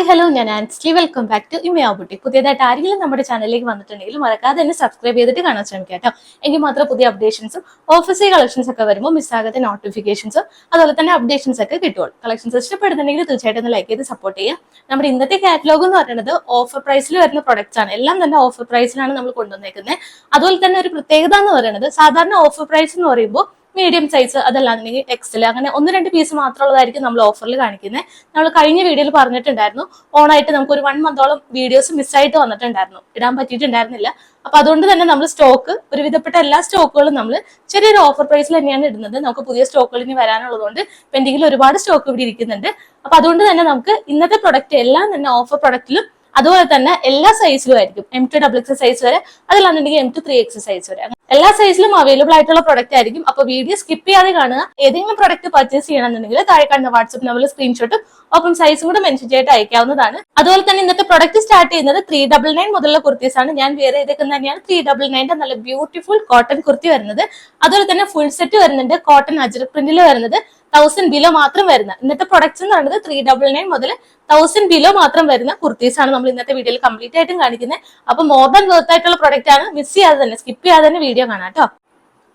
Hello, ഞാൻ Ansley. Welcome back to Imaya boutique. പുതിയതായിട്ട് ആരെങ്കിലും നമ്മുടെ ചാനലിലേക്ക് വന്നിട്ടുണ്ടെങ്കിൽ മറക്കാതെ തന്നെ സബ്സ്ക്രൈബ് ചെയ്തിട്ട് കാണാൻ ശ്രമിക്കുക കേട്ടോ. എങ്കിൽ മാത്രം പുതിയ അപ്ഡേഷൻസും ഓഫീസ് കളക്ഷൻസ് ഒക്കെ വരുമ്പോൾ മിസ്സാകാത്ത നോട്ടിഫിക്കേഷൻസും അതുപോലെ തന്നെ അപ്ഡേഷൻസ് ഒക്കെ കിട്ടുള്ളൂ. കളക്ഷൻസ് ഇഷ്ടപ്പെടുന്നുണ്ടെങ്കിൽ തീർച്ചയായിട്ടും ഒന്ന് ലൈക്ക് ചെയ്ത് സപ്പോർട്ട് ചെയ്യുക. നമ്മുടെ ഇന്നത്തെ കാറ്റലോഗ് എന്ന് പറയുന്നത് ഓഫർ പ്രൈസിൽ വരുന്ന പ്രൊഡക്ട്സ് ആണ്. എല്ലാം തന്നെ ഓഫർ പ്രൈസിലാണ് നമ്മൾ കൊണ്ടുവന്നേക്കുന്നത്. അതുപോലെ തന്നെ ഒരു പ്രത്യേകത എന്ന് പറയുന്നത്, സാധാരണ ഓഫർ പ്രൈസ് എന്ന് പറയുമ്പോൾ മീഡിയം സൈസ് അതല്ലാന്നുണ്ടെങ്കിൽ എക്സൽ അങ്ങനെ 1-2 പീസ് മാത്രമുള്ളതായിരിക്കും നമ്മൾ ഓഫറിൽ കാണിക്കുന്നത്. നമ്മൾ കഴിഞ്ഞ വീഡിയോയിൽ പറഞ്ഞിട്ടുണ്ടായിരുന്നു, ഓണായിട്ട് നമുക്ക് ഒരു 1 മന്തോളം വീഡിയോസ് മിസ്സായിട്ട് വന്നിട്ടുണ്ടായിരുന്നു, ഇടാൻ പറ്റിയിട്ടുണ്ടായിരുന്നില്ല. അപ്പൊ അതുകൊണ്ട് തന്നെ നമ്മൾ സ്റ്റോക്ക് ഒരുവിധപ്പെട്ട എല്ലാ സ്റ്റോക്കുകളും നമ്മൾ ചെറിയൊരു ഓഫർ പ്രൈസിൽ തന്നെയാണ് ഇടുന്നത്. നമുക്ക് പുതിയ സ്റ്റോക്കുകൾ ഇനി വരാനുള്ളതുകൊണ്ട് പെൻഡിങ്ങിൽ ഒരുപാട് സ്റ്റോക്ക് ഇവിടെ ഇരിക്കുന്നുണ്ട്. അപ്പൊ അതുകൊണ്ട് തന്നെ നമുക്ക് ഇന്നത്തെ പ്രൊഡക്റ്റ് എല്ലാം തന്നെ ഓഫർ പ്രൊഡക്റ്റിലും അതുപോലെ തന്നെ എല്ലാ സൈസിലും ആയിരിക്കും. M2 XXL സൈസ് വരെ, അതല്ലാന്നുണ്ടെങ്കിൽ M2 3XL സൈസ് വരെ, എല്ലാ സൈസിലും അവൈലബിൾ ആയിട്ടുള്ള പ്രൊഡക്റ്റ് ആയിരിക്കും. അപ്പൊ വീഡിയോ സ്കിപ്പ് ചെയ്യാതെ കാണുക. ഏതെങ്കിലും പ്രൊഡക്റ്റ് പർച്ചേസ് ചെയ്യണമെന്നുണ്ടെങ്കിൽ താഴെ കാണുന്ന വാട്സ്ആപ്പ് നമ്പറിൽ സ്ക്രീൻഷോട്ടും ഒപ്പം സൈസും കൂടെ മെൻഷൻ ചെയ്തിട്ട് അയക്കാവുന്നതാണ്. അതുപോലെ തന്നെ ഇന്നത്തെ പ്രൊഡക്റ്റ് സ്റ്റാർട്ട് ചെയ്യുന്നത് 399 മുതലുള്ള കുർത്തീസ് ആണ്. ഞാൻ വേറെ ചെയ്തേക്കുന്നത് തന്നെയാണ് 399 നല്ല ബ്യൂട്ടിഫുൾ കോട്ടൺ കുർത്തി വരുന്നത്. അതുപോലെ തന്നെ ഫുൾ സെറ്റ് വരുന്നുണ്ട്, കോട്ടൺ അജ്രക് പ്രിന്റിൽ വരുന്നത് 1000 ബിലോ മാത്രം വരുന്ന ഇന്നത്തെ പ്രൊഡക്ട്സ് എന്ന് പറയുന്നത് 399 മുതൽ 1000 ബിലോ മാത്രം വരുന്ന കുർത്തീസ് ആണ് നമ്മൾ ഇന്നത്തെ വീഡിയോയിൽ കംപ്ലീറ്റ് ആയിട്ടും കാണിക്കുന്നത്. അപ്പൊ മോർ ദാൻ വർത്ത് ആയിട്ടുള്ള പ്രൊഡക്റ്റ് ആണ്. മിസ് ചെയ്യാതെ തന്നെ, സ്കിപ്പ് ചെയ്യാതെ തന്നെ വീഡിയോ കാണാം കേട്ടോ.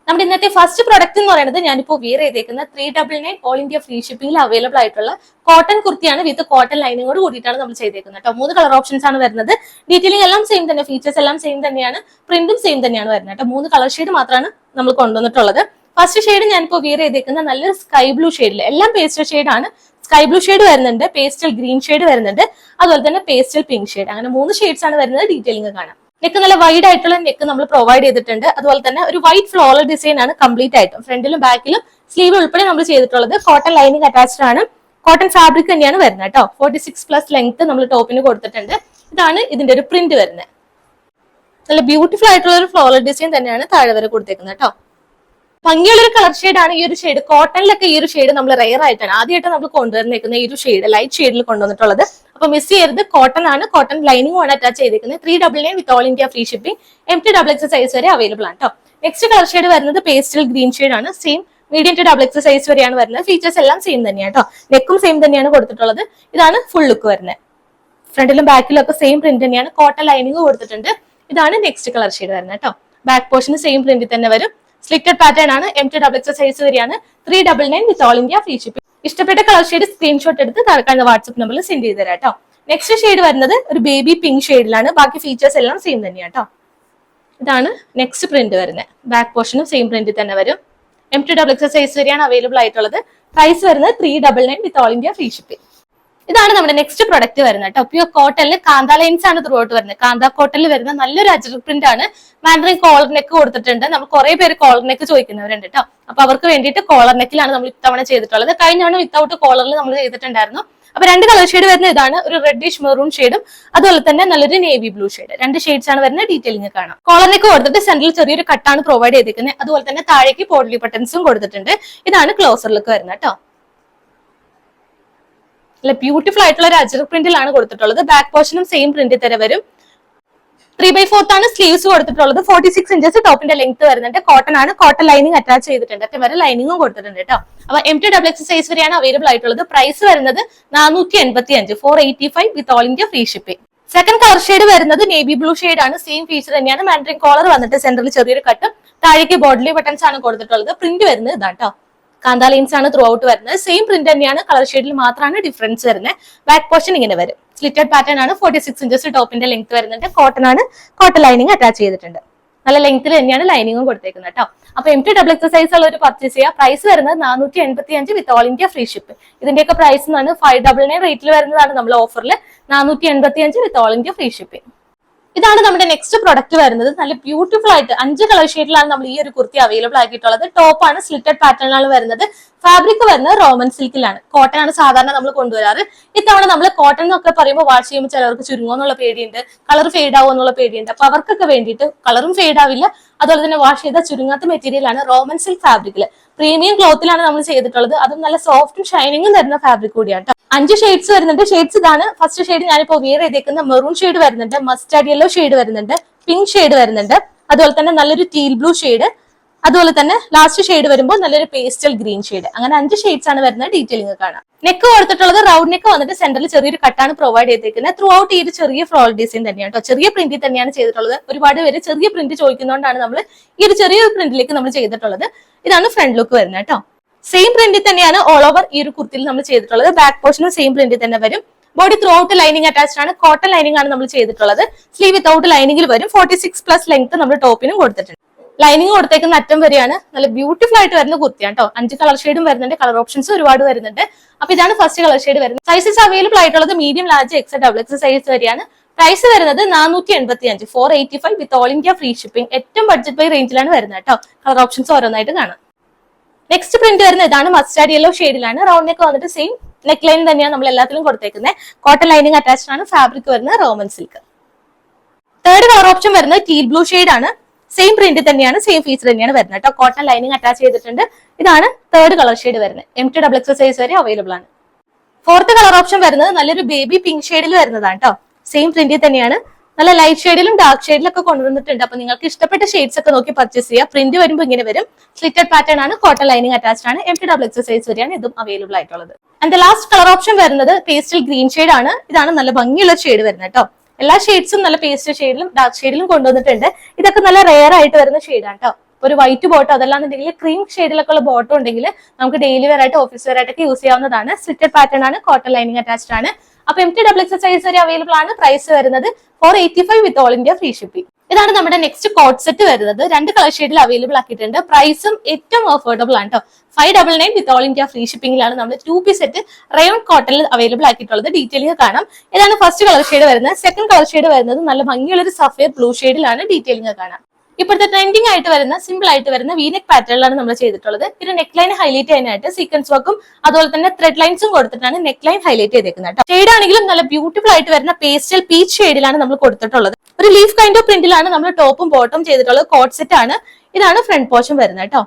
നമ്മുടെ ഇന്നത്തെ ഫസ്റ്റ് പ്രൊഡക്റ്റ് എന്ന് പറയുന്നത് ഞാനിപ്പോൾ വിയർ ചെയ്തേക്കുന്ന 399 ഓൾ ഇന്ത്യ ഫ്രീ ഷിപ്പിംഗിൽ അവൈലബിൾ ആയിട്ടുള്ള കോട്ടൺ കുർത്തിയാണ്. വിത്ത് കോട്ടൺ ലൈനിങ്ങോട് കൂടിയിട്ടാണ് നമ്മൾ ചെയ്തേക്കുന്നത് കേട്ടോ. 3 കളർ ഓപ്ഷൻസ് ആണ് വരുന്നത്. ഡീറ്റെയിലിംഗ് എല്ലാം സെയിം തന്നെ, ഫീച്ചേഴ്സ് എല്ലാം സെയിം തന്നെയാണ്, പ്രിന്റും സെയിം തന്നെയാണ് വരുന്നത് കേട്ടോ. 3 കളർ ഷെയ്ഡ് മാത്രമാണ് നമ്മൾ കൊണ്ടുവന്നിട്ടുള്ളത്. ഫസ്റ്റ് ഷെയ്ഡ് ഞാനിപ്പോൾ വിയർ ചെയ്തേക്കുന്ന നല്ലൊരു സ്കൈ ബ്ലൂ ഷെയ്ഡിൽ, എല്ലാം പേസ്റ്റൽ ഷെയ്ഡാണ്. സ്കൈ ബ്ലൂ ഷെയ്ഡ് വരുന്നുണ്ട്, പേസ്റ്റൽ ഗ്രീൻ ഷെയ്ഡ് വരുന്നുണ്ട്, അതുപോലെ തന്നെ പേസ്റ്റൽ പിങ്ക് ഷെയ്ഡ്, അങ്ങനെ 3 ഷെയ്ഡ്സ് ആണ് വരുന്നത്. ഡീറ്റെയിലിംഗ് കാണാം. നെക്ക് നല്ല വൈഡ് ആയിട്ടുള്ള നെക്ക് നമ്മൾ പ്രൊവൈഡ് ചെയ്തിട്ടുണ്ട്. അതുപോലെ തന്നെ ഒരു വൈറ്റ് ഫ്ലോറൽ ഡിസൈൻ ആണ് കംപ്ലീറ്റ് ആയിട്ടും, ഫ്രണ്ടിലും ബാക്കിലും സ്ലീവ് ഉൾപ്പെടെ നമ്മൾ ചെയ്തിട്ടുള്ളത്. കോട്ടൺ ലൈനിങ് അറ്റാച്ച്ഡ് ആണ്, കോട്ടൺ ഫാബ്രിക് തന്നെയാണ് വരുന്നത് കേട്ടോ. 46+ ലെങ്ത് നമ്മൾ ടോപ്പിന് കൊടുത്തിട്ടുണ്ട്. ഇതാണ് ഇതിന്റെ ഒരു പ്രിന്റ് വരുന്നത്. നല്ല ബ്യൂട്ടിഫുൾ ആയിട്ടുള്ള ഒരു ഫ്ലോറൽ ഡിസൈൻ തന്നെയാണ് താഴെ വരെ കൊടുത്തേക്കുന്നത് കേട്ടോ. ഭംഗിയുള്ളൊരു കളർ ഷെയ്ഡാണ് ഈ ഒരു ഷെയ്ഡ്. കോട്ടണിലൊക്കെ ഈ ഒരു ഷെയ്ഡ് നമ്മൾ റെയർ ആയിട്ടാണ് ആദ്യമായിട്ട് നമ്മൾ കൊണ്ടുവന്നേക്കുന്നത്. ഈ ഒരു ഷെയ്ഡ് ലൈറ്റ് ഷെയ്ഡിൽ കൊണ്ടുവന്നിട്ടുള്ളത്. അപ്പൊ മിസ് ചെയ്യരുത്, കോട്ടൺ ആണ്, കോട്ടൺ ലൈനിങ്ങും ആണ് അറ്റാച്ച് ചെയ്തിരിക്കുന്നത്. 399 with all India free shipping, M2 XXL size വരെ അവൈലബിൾ ആണ് കേട്ടോ. നെക്സ്റ്റ് കളർ ഷെയ്ഡ് വരുന്നത് പേസ്റ്റൽ ഗ്രീൻ ഷെയ്ഡ് ആണ്. Same medium to XXL size വരെയാണ് വരുന്നത്. ഫീച്ചേഴ്സ് എല്ലാം സെയിം തന്നെയാണ് കേട്ടോ. നെക്കും സെയിം തന്നെയാണ് കൊടുത്തിട്ടുള്ളത്. ഇതാണ് ഫുൾ ലുക്ക് വരുന്നത്. ഫ്രണ്ടിലും ബാക്കിലും ഒക്കെ സെയിം പ്രിന്റ് തന്നെയാണ്, കോട്ടൺ ലൈനിങ് കൊടുത്തിട്ടുണ്ട്. ഇതാണ് നെക്സ്റ്റ് കളർ ഷെയ്ഡ് വരുന്നത് കേട്ടോ. ബാക്ക് പോർഷന് സെയിം പ്രിന്റിൽ തന്നെ വരും. സ്ലിറ്റഡ് പാറ്റേൺ ആണ്, M2 XXL സൈസ് വരെയാണ്. 399 with all India free shipping. ഇഷ്ടപ്പെട്ട കളർ ഷെയ്ഡ് സ്ക്രീൻഷോട്ട് എടുത്ത് താഴെ വാട്സ്ആപ്പ് നമ്പറിൽ സെൻഡ് ചെയ്ത് തരാം കേട്ടോ. നെക്സ്റ്റ് ഷെയ്ഡ് വരുന്നത് ഒരു ബേബി പിങ്ക് ഷെയ്ഡിലാണ്. ബാക്കി ഫീച്ചേഴ്സ് എല്ലാം സെയിം തന്നെയാണ് കേട്ടോ. ഇതാണ് നെക്സ്റ്റ് പ്രിന്റ് വരുന്നത്. ബാക്ക് പോർഷനും സെയിം പ്രിന്റിൽ തന്നെ വരും. M2 XXL സൈസ് വരെയാണ് അവൈലബിൾ ആയിട്ടുള്ളത്. പ്രൈസ് വരുന്നത് 399 with all India free shipping. ഇതാണ് നമ്മുടെ നെക്സ്റ്റ് പ്രൊഡക്റ്റ് വരുന്നത് കേട്ടോ. പ്യൂർ കോട്ടണിൽ കാന്ത ലൈൻസ് ആണ് ത്രൂ ഔട്ട് വരുന്നത്. കാന്ത കോട്ടണിൽ വരുന്ന നല്ലൊരു അജ്രക് പ്രിന്റ് ആണ്. മാൻഡറിൻ കോളർ നെക്ക് കൊടുത്തിട്ടുണ്ട്. നമ്മൾ കുറെ പേര് കോളർ നെക്ക് ചോദിക്കുന്നവരുണ്ട് കേട്ടോ. അപ്പൊ അവർക്ക് വേണ്ടിയിട്ട് കോളർ നെക്കിലാണ് നമ്മൾ ഇത്തവണ ചെയ്തിട്ടുള്ളത്. കഴിഞ്ഞ തവണ വിത്തൗട്ട് കോളറിൽ നമ്മൾ ചെയ്തിട്ടുണ്ടായിരുന്നു. അപ്പൊ 2 കളർ ഷെയ്ഡ് വരുന്നത് ഇതാണ്, ഒരു റെഡിഷ് മെറൂൺ ഷെയ്ഡും അതുപോലെ തന്നെ നല്ലൊരു നേവി ബ്ലൂ ഷെയ്ഡ്. 2 ഷെയ്ഡ്സ് ആണ് വരുന്നത്. ഡീറ്റെയിലിംഗ് കാണാം. കോളർ നെക്ക് കൊടുത്തിട്ട് സെന്ററിൽ ചെറിയൊരു കട്ടാണ് പ്രൊവൈഡ് ചെയ്തിരിക്കുന്നത്. അതുപോലെ തന്നെ താഴേക്ക് പോഡ്ലി ബട്ടൺസും കൊടുത്തിട്ടുണ്ട്. ഇതാണ് ക്ലോസർ ലുക്ക് വരുന്നത് കേട്ടോ. നല്ല ബ്യൂട്ടിഫുൾ ആയിട്ടുള്ള ഒരു അജ്രക് പ്രിന്റിലാണ് കൊടുത്തിട്ടുള്ളത്. ബാക്ക് പോർഷനും സെയിം പ്രിന്റിൽ തന്നെ വരും. 3/4 ആണ് സ്ലീവ്സ് കൊടുത്തിട്ടുള്ളത്. 46 ഇഞ്ചസ് ടോപ്പിന്റെ ലെങ്ത് വരുന്നുണ്ട്. കോട്ടൺ ആണ്, കോട്ടൺ ലൈനിങ് അറ്റാച്ച് ചെയ്തിട്ടുണ്ട്. അത്ര വരെ ലൈനിങ്ങും കൊടുത്തിട്ടുണ്ട് കേട്ടോ. അപ്പൊ M2 XXL സൈസ് വരെയാണ് അവൈലബിൾ ആയിട്ടുള്ളത്. പ്രൈസ് വരുന്നത് 485, 485 വിത്ത് all India free shipping. Second colour shade വരുന്നത് നേവി ബ്ലൂ ഷെയ്ഡ് ആണ്. സെയിം ഫീച്ചർ തന്നെയാണ്. മാൻഡറിൻ കോളർ വന്നിട്ട് സെന്ററിൽ ചെറിയൊരു കട്ടും താഴേക്ക് ബോഡ്ലി ബട്ടൺസ് ആണ് കൊടുത്തിട്ടുള്ളത്. പ്രിന്റ് വരുന്നത് ഇതാണ് കേട്ടോ. കാന്ത ലൈൻസ് ആണ് ത്രൂ ഔട്ട് വരുന്നത്. സെയിം പ്രിന്റ് തന്നെയാണ്, കളർ ഷെയ്ഡിൽ മാത്രമാണ് ഡിഫറൻസ് വരുന്നത്. ബാക്ക് പോർഷൻ ഇങ്ങനെ വരും. സ്ലിറ്റഡ് പാറ്റേൺ ആണ്. 46 ഇഞ്ചസ് ടോപ്പിന്റെ ലെങ്ത് വരുന്നുണ്ട്. കോട്ടൺ ആണ്, കോട്ടൺ ലൈനിങ് അറ്റാച്ച് ചെയ്തിട്ടുണ്ട്. നല്ല ലെങ്ത്തിൽ തന്നെയാണ് ലൈനിങ്ങും കൊടുത്തേക്കുന്നത് കേട്ടോ. അപ്പൊ M2 XXL സൈസ് ഉള്ളവർ പർച്ചേസ് ചെയ്യുക. പ്രൈസ് വരുന്നത് 485 വിത്ത് ഓൾ ഇന്ത്യ ഫ്രീ ഷിപ്പ്. ഇതിന്റെയൊക്കെ പ്രൈസ് എന്നാണ് 599 റേറ്റിൽ വരുന്നതാണ് നമ്മൾ ഓഫറിൽ. 485 വിത്ത് ഓൾ ഇന്ത്യ ഫ്രീ ഷിപ്പിംഗ്. ഇതാണ് നമ്മുടെ നെക്സ്റ്റ് പ്രൊഡക്റ്റ് വരുന്നത്. നല്ല ബ്യൂട്ടിഫുൾ ആയിട്ട് 5 കളർ ഷെയ്ഡിലാണ് നമ്മൾ ഈ ഒരു കുർത്തി അവൈലബിൾ ആക്കിയിട്ടുള്ളത്. ടോപ്പ് ആണ് സ്ലിറ്റഡ് പാറ്റേണിലാണ് വരുന്നത്. ഫാബ്രിക് വരുന്നത് റോമൻ സിൽക്കിലാണ്. കോട്ടൺ ആണ് സാധാരണ നമ്മൾ കൊണ്ടുവരാറ്. ഇത്തവണ നമ്മൾ കോട്ടൺ എന്നൊക്കെ പറയുമ്പോൾ വാഷ് ചെയ്യുമ്പോൾ ചിലവർക്ക് ചുരുങ്ങുമെന്നുള്ള പേടിയുണ്ട്, കളർ ഫെയ്ഡ് ആവും എന്നുള്ള പേടിയുണ്ട്. അപ്പൊ അവർക്കൊക്കെ വേണ്ടിയിട്ട് കളറും ഫെയ്ഡ് ആവില്ല, അതുപോലെ തന്നെ വാഷ് ചെയ്ത ചുരുങ്ങാത്ത മെറ്റീരിയൽ ആണ്. റോമൻ സിൽക്ക് ഫാബ്രിക്കിൽ പ്രീമിയം ക്ലോത്തിലാണ് നമ്മൾ ചെയ്തിട്ടുള്ളത്. അതും നല്ല സോഫ്റ്റും ഷൈനിങ്ങും തരുന്ന ഫാബ്രിക് കൂടിയാണ്. 5 ഷെയ്ഡ്സ് വരുന്നുണ്ട്. ഷെയ്ഡ്സ് ഇതാണ്. ഫസ്റ്റ് ഷെയ്ഡ് ഞാനിപ്പോ വിയർ ചെയ്തേക്കുന്ന മെറൂൺ ഷെയ്ഡ് വരുന്നുണ്ട്, മസ്റ്റാർഡ് യെല്ലോ ഷെയ്ഡ് വരുന്നുണ്ട്, പിങ്ക് ഷെയ്ഡ് വരുന്നുണ്ട്, അതുപോലെ തന്നെ നല്ലൊരു ടീൽ ബ്ലൂ ഷെയ്ഡ്, അതുപോലെ തന്നെ ലാസ്റ്റ് ഷെയ്ഡ് വരുമ്പോൾ നല്ലൊരു പേസ്റ്റൽ ഗ്രീൻ ഷെയ്ഡ്. അങ്ങനെ 5 ഷെയ്ഡ്സ് ആണ് വരുന്നത്. ഡീറ്റെയിലിംഗ് കാണാം. നെക്ക് കൊടുത്തിട്ടുള്ളത് റൗണ്ട് നെക്ക് വന്നിട്ട് സെന്ററിൽ ചെറിയൊരു കട്ടാണ് പ്രൊവൈഡ് ചെയ്തിരിക്കുന്നത്. ത്രൂ ഔട്ട് ഈ ഒരു ചെറിയ ഫ്ലോർ ഡിസൈൻ തന്നെയാണ് കേട്ടോ. ചെറിയ പ്രിന്റിൽ തന്നെയാണ് ചെയ്തിട്ടുള്ളത്. ഒരുപാട് പേര് ചെറിയ പ്രിന്റ് ചോദിക്കുന്നതുകൊണ്ടാണ് നമ്മൾ ഈ ഒരു ചെറിയ പ്രിന്റിലേക്ക് നമ്മൾ ചെയ്തിട്ടുള്ളത്. ഇതാണ് ഫ്രണ്ട് ലുക്ക് വരുന്നത് കേട്ടോ. സെയിം പ്രിന്റിൽ തന്നെയാണ് ഓൾ ഓവർ ഈ ഒരു കുർത്തിയിൽ നമ്മൾ ചെയ്തിട്ടുള്ളത്. ബാക്ക് പോർഷനും സെയിം പ്രിന്റിൽ തന്നെ വരും. Body through out lining attached ആണ്. കോട്ടൺ ലൈനിങ് ആണ് നമ്മൾ ചെയ്തിട്ടുള്ളത്. സ്ലീവ് വിത്തൗട്ട് ലൈനിങ്ങിൽ വരും. 46+ ലെങ്ത് നമ്മൾ ടോപ്പിനും കൊടുത്തിട്ടുണ്ട്. ലൈനിങ് കൊടുത്തേക്കുന്ന അറ്റം വരെയാണ്. നല്ല ബ്യൂട്ടിഫുൾ ആയിട്ട് വരുന്ന കുർത്തിയാണ് കേട്ടോ. 5 കളർ ഷെയ്ഡും വരുന്നുണ്ട്. കളർ ഓപ്ഷൻസ് ഒരുപാട് വരുന്നുണ്ട്. അപ്പൊ ഇതാണ് ഫസ്റ്റ് കളർ ഷെയ്ഡ് വരുന്നത്. സൈസസ് അവൈലബിൾ ആയിട്ടുള്ളത് medium, large, X, double X size വരെയാണ്. പ്രൈസ് വരുന്നത് 485, 485 വിത്ത് ഓൾ ഇന്ത്യ ഫ്രീ ഷിപ്പിംഗ്. ഏറ്റവും ബഡ്ജറ്റ് ബൈ റേഞ്ചിലാണ് വരുന്നത് കേട്ടോ. കളർ ഓപ്ഷൻസ് ഓരോന്നായിട്ട് കാണാം. നെക്സ്റ്റ് പ്രിന്റ് വരുന്നത് ഇതാണ്. മസ്റ്റാർഡ് യെല്ലോ ഷെയ്ഡിലാണ്. റൗണ്ട് നെക്ക് വന്നിട്ട് സെയിം നെക്ക് ലൈൻ തന്നെയാണ് നമ്മൾ എല്ലാത്തിലും കൊടുത്തേക്കുന്നത്. കോട്ടൺ ലൈനിങ് അറ്റാച്ച്ഡ് ആണ്. ഫാബ്രിക് വരുന്നത് Roman silk. Third colour option വരുന്നത് ടീൽ ബ്ലൂ ഷെയ്ഡ് ആണ്. സെയിം പ്രിന്റ് തന്നെയാണ്, സെയിം ഫീച്ചർ തന്നെയാണ് വരുന്നത് കേട്ടോ. കോട്ടൺ ലൈനിങ് അറ്റാച്ച് ചെയ്തിട്ടുണ്ട്. ഇതാണ് തേർഡ് കളർ ഷെയ്ഡ് വരുന്നത്. MT ഡബിൾ എക്സ് സൈസ് വരെ അവൈലബിൾ ആണ്. ഫോർത്ത് കളർ ഓപ്ഷൻ വരുന്നത് നല്ലൊരു ബേബി പിങ്ക് ഷെയ്ഡിൽ വരുന്നതാണ് കേട്ടോ. സെയിം പ്രിന്റിൽ തന്നെയാണ്. നല്ല ലൈറ്റ് ഷെയ്ഡിലും ഡാർക്ക് ഷെയ്ഡിലും ഒക്കെ കൊണ്ടുവന്നിട്ടുണ്ട്. അപ്പൊ നിങ്ങൾക്ക് ഇഷ്ടപ്പെട്ട ഷെയ്ഡ്സ് ഒക്കെ നോക്കി പർച്ചേസ് ചെയ്യുക. പ്രിന്റ് വരുമ്പോൾ ഇങ്ങനെ വരും. സ്ലിറ്റഡ് പാറ്റേൺ ആണ്. കോട്ടൺ ലൈനിങ് അറ്റാച്ച്ഡ് ആണ്. MT ഡബിൾ എക്സ് സൈസ് വരെയാണ് ഇതും അവൈലബിൾ ആയിട്ടുള്ളത്. ആൻഡ് ലാസ്റ്റ് കളർ ഓപ്ഷൻ വരുന്നത് പേസ്റ്റൽ ഗ്രീൻ ഷെയ്ഡ് ആണ്. ഇതാണ് നല്ല ഭംഗിയുള്ള ഷെയ്ഡ് വരുന്നത് കേട്ടോ. എല്ലാ ഷെയ്ഡ്സും നല്ല പേസ്റ്റൽ ഷെയ്ഡിലും ഡാർക്ക് ഷെയ്ഡിലും കൊണ്ടുവന്നിട്ടുണ്ട്. ഇതൊക്കെ നല്ല റെയർ ആയിട്ട് വരുന്ന ഷെയ്ഡാണ് കേട്ടോ. ഒരു വൈറ്റ് ബോട്ടോ അതല്ലാന്നുണ്ടെങ്കിൽ ക്രീം ഷെയ്ഡിലൊക്കെ ഉള്ള ബോട്ടോ ഉണ്ടെങ്കിൽ നമുക്ക് ഡെയിലി വെയർ ആയിട്ട് ഓഫീസ് വെയർ ആയിട്ടൊക്കെ യൂസ് ചെയ്യാവുന്നതാണ്. സ്ലിറ്റഡ് പാറ്റേൺ ആണ്. കോട്ടൺ ലൈനിങ് അറ്റാച്ച്ഡ് ആണ്. അപ്പൊ MT ഡബിൾ എക്സ് സൈസ് വരെ അവൈലബിൾ ആണ്. പ്രൈസ് വരുന്നത് 485 വിത്ത് ഓൾ ഇന്ത്യ ഫ്രീ ഷിപ്പിംഗ്. ഇതാണ് നമ്മുടെ നെക്സ്റ്റ് കോട്ട് സെറ്റ് വരുന്നത്. 2 കളർ ഷെയ്ഡിൽ അവൈലബിൾ ആക്കിയിട്ടുണ്ട്. പ്രൈസും ഏറ്റവും അഫോർഡബിൾ ആണ് കേട്ടോ. 599 വിത്ത് ഓൾ ഇന്ത്യ ഫ്രീ ഷിപ്പിംഗിലാണ് നമ്മൾ 2 പീസ് സെറ്റ് റയോൺ കോട്ടണിൽ അവൈലബിൾ ആക്കിയിട്ടുള്ളത്. ഡീറ്റെയിലിംഗ് കാണാം. ഇതാണ് ഫസ്റ്റ് കളർ ഷെയ്ഡ് വരുന്നത്. സെക്കൻഡ് കളർ ഷെയ്ഡ് വരുന്നത് നല്ല ഭംഗിയുള്ള ഒരു സഫേർ ബ്ലൂ ഷെയ്ഡിലാണ്. ഡീറ്റെയിലിംഗ് കാണാം. ഇപ്പോഴത്തെ ട്രെൻഡിങ് ആയിട്ട് വരുന്ന സിമ്പിൾ ആയിട്ട് വരുന്ന വീനെക്ക് പാറ്റേണിലാണ് നമ്മൾ ചെയ്തിട്ടുള്ളത്. ഇത് നെക്ക് ലൈൻ ഹൈലൈറ്റ് ചെയ്യാനായിട്ട് സീക്വൻസ് വർക്കും അതുപോലെ തന്നെ ത്രെഡ് ലൈൻസും കൊടുത്തിട്ടാണ് നെക്ക് ലൈൻ ഹൈലൈറ്റ് ചെയ്തേക്കുന്നത്. ഷെയ്ഡ് ആണെങ്കിലും നല്ല ബ്യൂട്ടിഫുൾ ആയിട്ട് വരുന്ന പേസ്റ്റൽ പീച്ച് ഷെയ്ഡിലാണ് നമ്മൾ കൊടുത്തിട്ടുള്ളത്. ഒരു ലീഫ് കൈൻഡ് ഓഫ് പ്രിന്റിലാണ് നമ്മൾ ടോപ്പും ബോട്ടും ചെയ്തിട്ടുള്ളത്. കോട്ട് സെറ്റ് ആണ്. ഇതാണ് ഫ്രണ്ട് പോർഷൻ വരുന്നത് കേട്ടോ.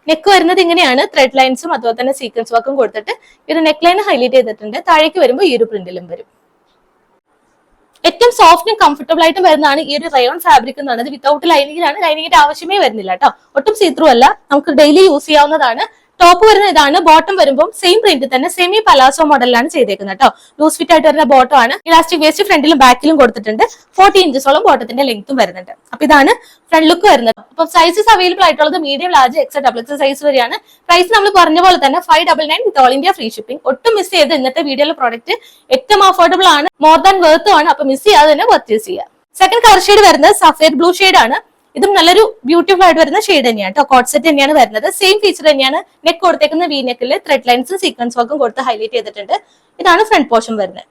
നെക്ക് വരുന്നത് ഇങ്ങനെയാണ്. ത്രെഡ് ലൈൻസും അതുപോലെ തന്നെ സീക്വൻസ് വർക്കും കൊടുത്തിട്ട് ഇത് നെക്ക് ലൈൻ ഹൈലൈറ്റ് ചെയ്തിട്ടുണ്ട്. താഴേക്ക് വരുമ്പോൾ ഈ ഒരു പ്രിന്റിലും വരും. ഏറ്റവും സോഫ്റ്റും കംഫർട്ടബിൾ ആയിട്ടും വരുന്നതാണ് ഈ ഒരു റയോൺ ഫാബ്രിക് എന്ന് പറയുന്നത്. വിത്തൗട്ട് ലൈനിങ്ങിലാണ്. ലൈനിങ്ങിന്റെ ആവശ്യമേ വരുന്നില്ല കേട്ടോ. ഒട്ടും സീത്രൂ അല്ല. നമുക്ക് ഡെയിലി യൂസ് ചെയ്യാവുന്നതാണ്. ടോപ്പ് വരുന്ന ഇതാണ്. ബോട്ടം വരുമ്പോൾ സെയിം പ്രിന്റ് തന്നെ സെമി പലാസോ മോഡലിലാണ് ചെയ്തേക്കുന്നത് കേട്ടോ. ലൂസ് ഫിറ്റ് ആയിട്ട് വരുന്ന ബോട്ടം ആണ്. ഇലാസ്റ്റിക് വേസ്റ്റ് ഫ്രണ്ടിലും ബാക്കിലും കൊടുത്തിട്ടുണ്ട്. 40 ഇഞ്ചസോളം ബോട്ടത്തിന്റെ ലെങ്ത്തും വരുന്നുണ്ട്. അപ്പൊ ഇതാണ് ഫ്രണ്ട് ലുക്ക് വരുന്നത്. അപ്പൊ സൈസസ് അവൈലബിൾ ആയിട്ടുള്ളത് medium, large, X, double X size വരെയാണ്. പ്രൈസ് നമ്മൾ പറഞ്ഞ പോലെ തന്നെ 599 with all India free shipping. ഒട്ടും മിസ് ചെയ്ത് ഇന്നത്തെ വീഡിയോയിലെ പ്രോഡക്റ്റ് ഏറ്റവും അഫോർഡബിൾ ആണ്. മോർ ദാൻ വർത്തും ആണ്. അപ്പൊ മിസ് ചെയ്യാതെ തന്നെ പർച്ചേസ് ചെയ്യുക. സെക്കൻഡ് കളർ ഷെയ്ഡ് വരുന്നത് സഫേർ ബ്ലൂ ഷെയ്ഡ് ആണ്. ഇതും നല്ലൊരു ബ്യൂട്ടിഫുൾ ആയിട്ട് വരുന്ന ഷെയ്ഡ് തന്നെയാണ് കേട്ടോ. കോട്ട് സെറ്റ് തന്നെയാണ് വരുന്നത്. സെയിം ഫീച്ചർ തന്നെയാണ്. നെക്ക് കൊടുത്തേക്കുന്ന വി നെക്കിൽ ത്രെഡ് ലൈൻസും സീക്വൻസ് വർക്കും കൊടുത്ത് ഹൈലൈറ്റ് ചെയ്തിട്ടുണ്ട്. ഇതാണ് ഫ്രണ്ട് പോർഷൻ വരുന്നത്.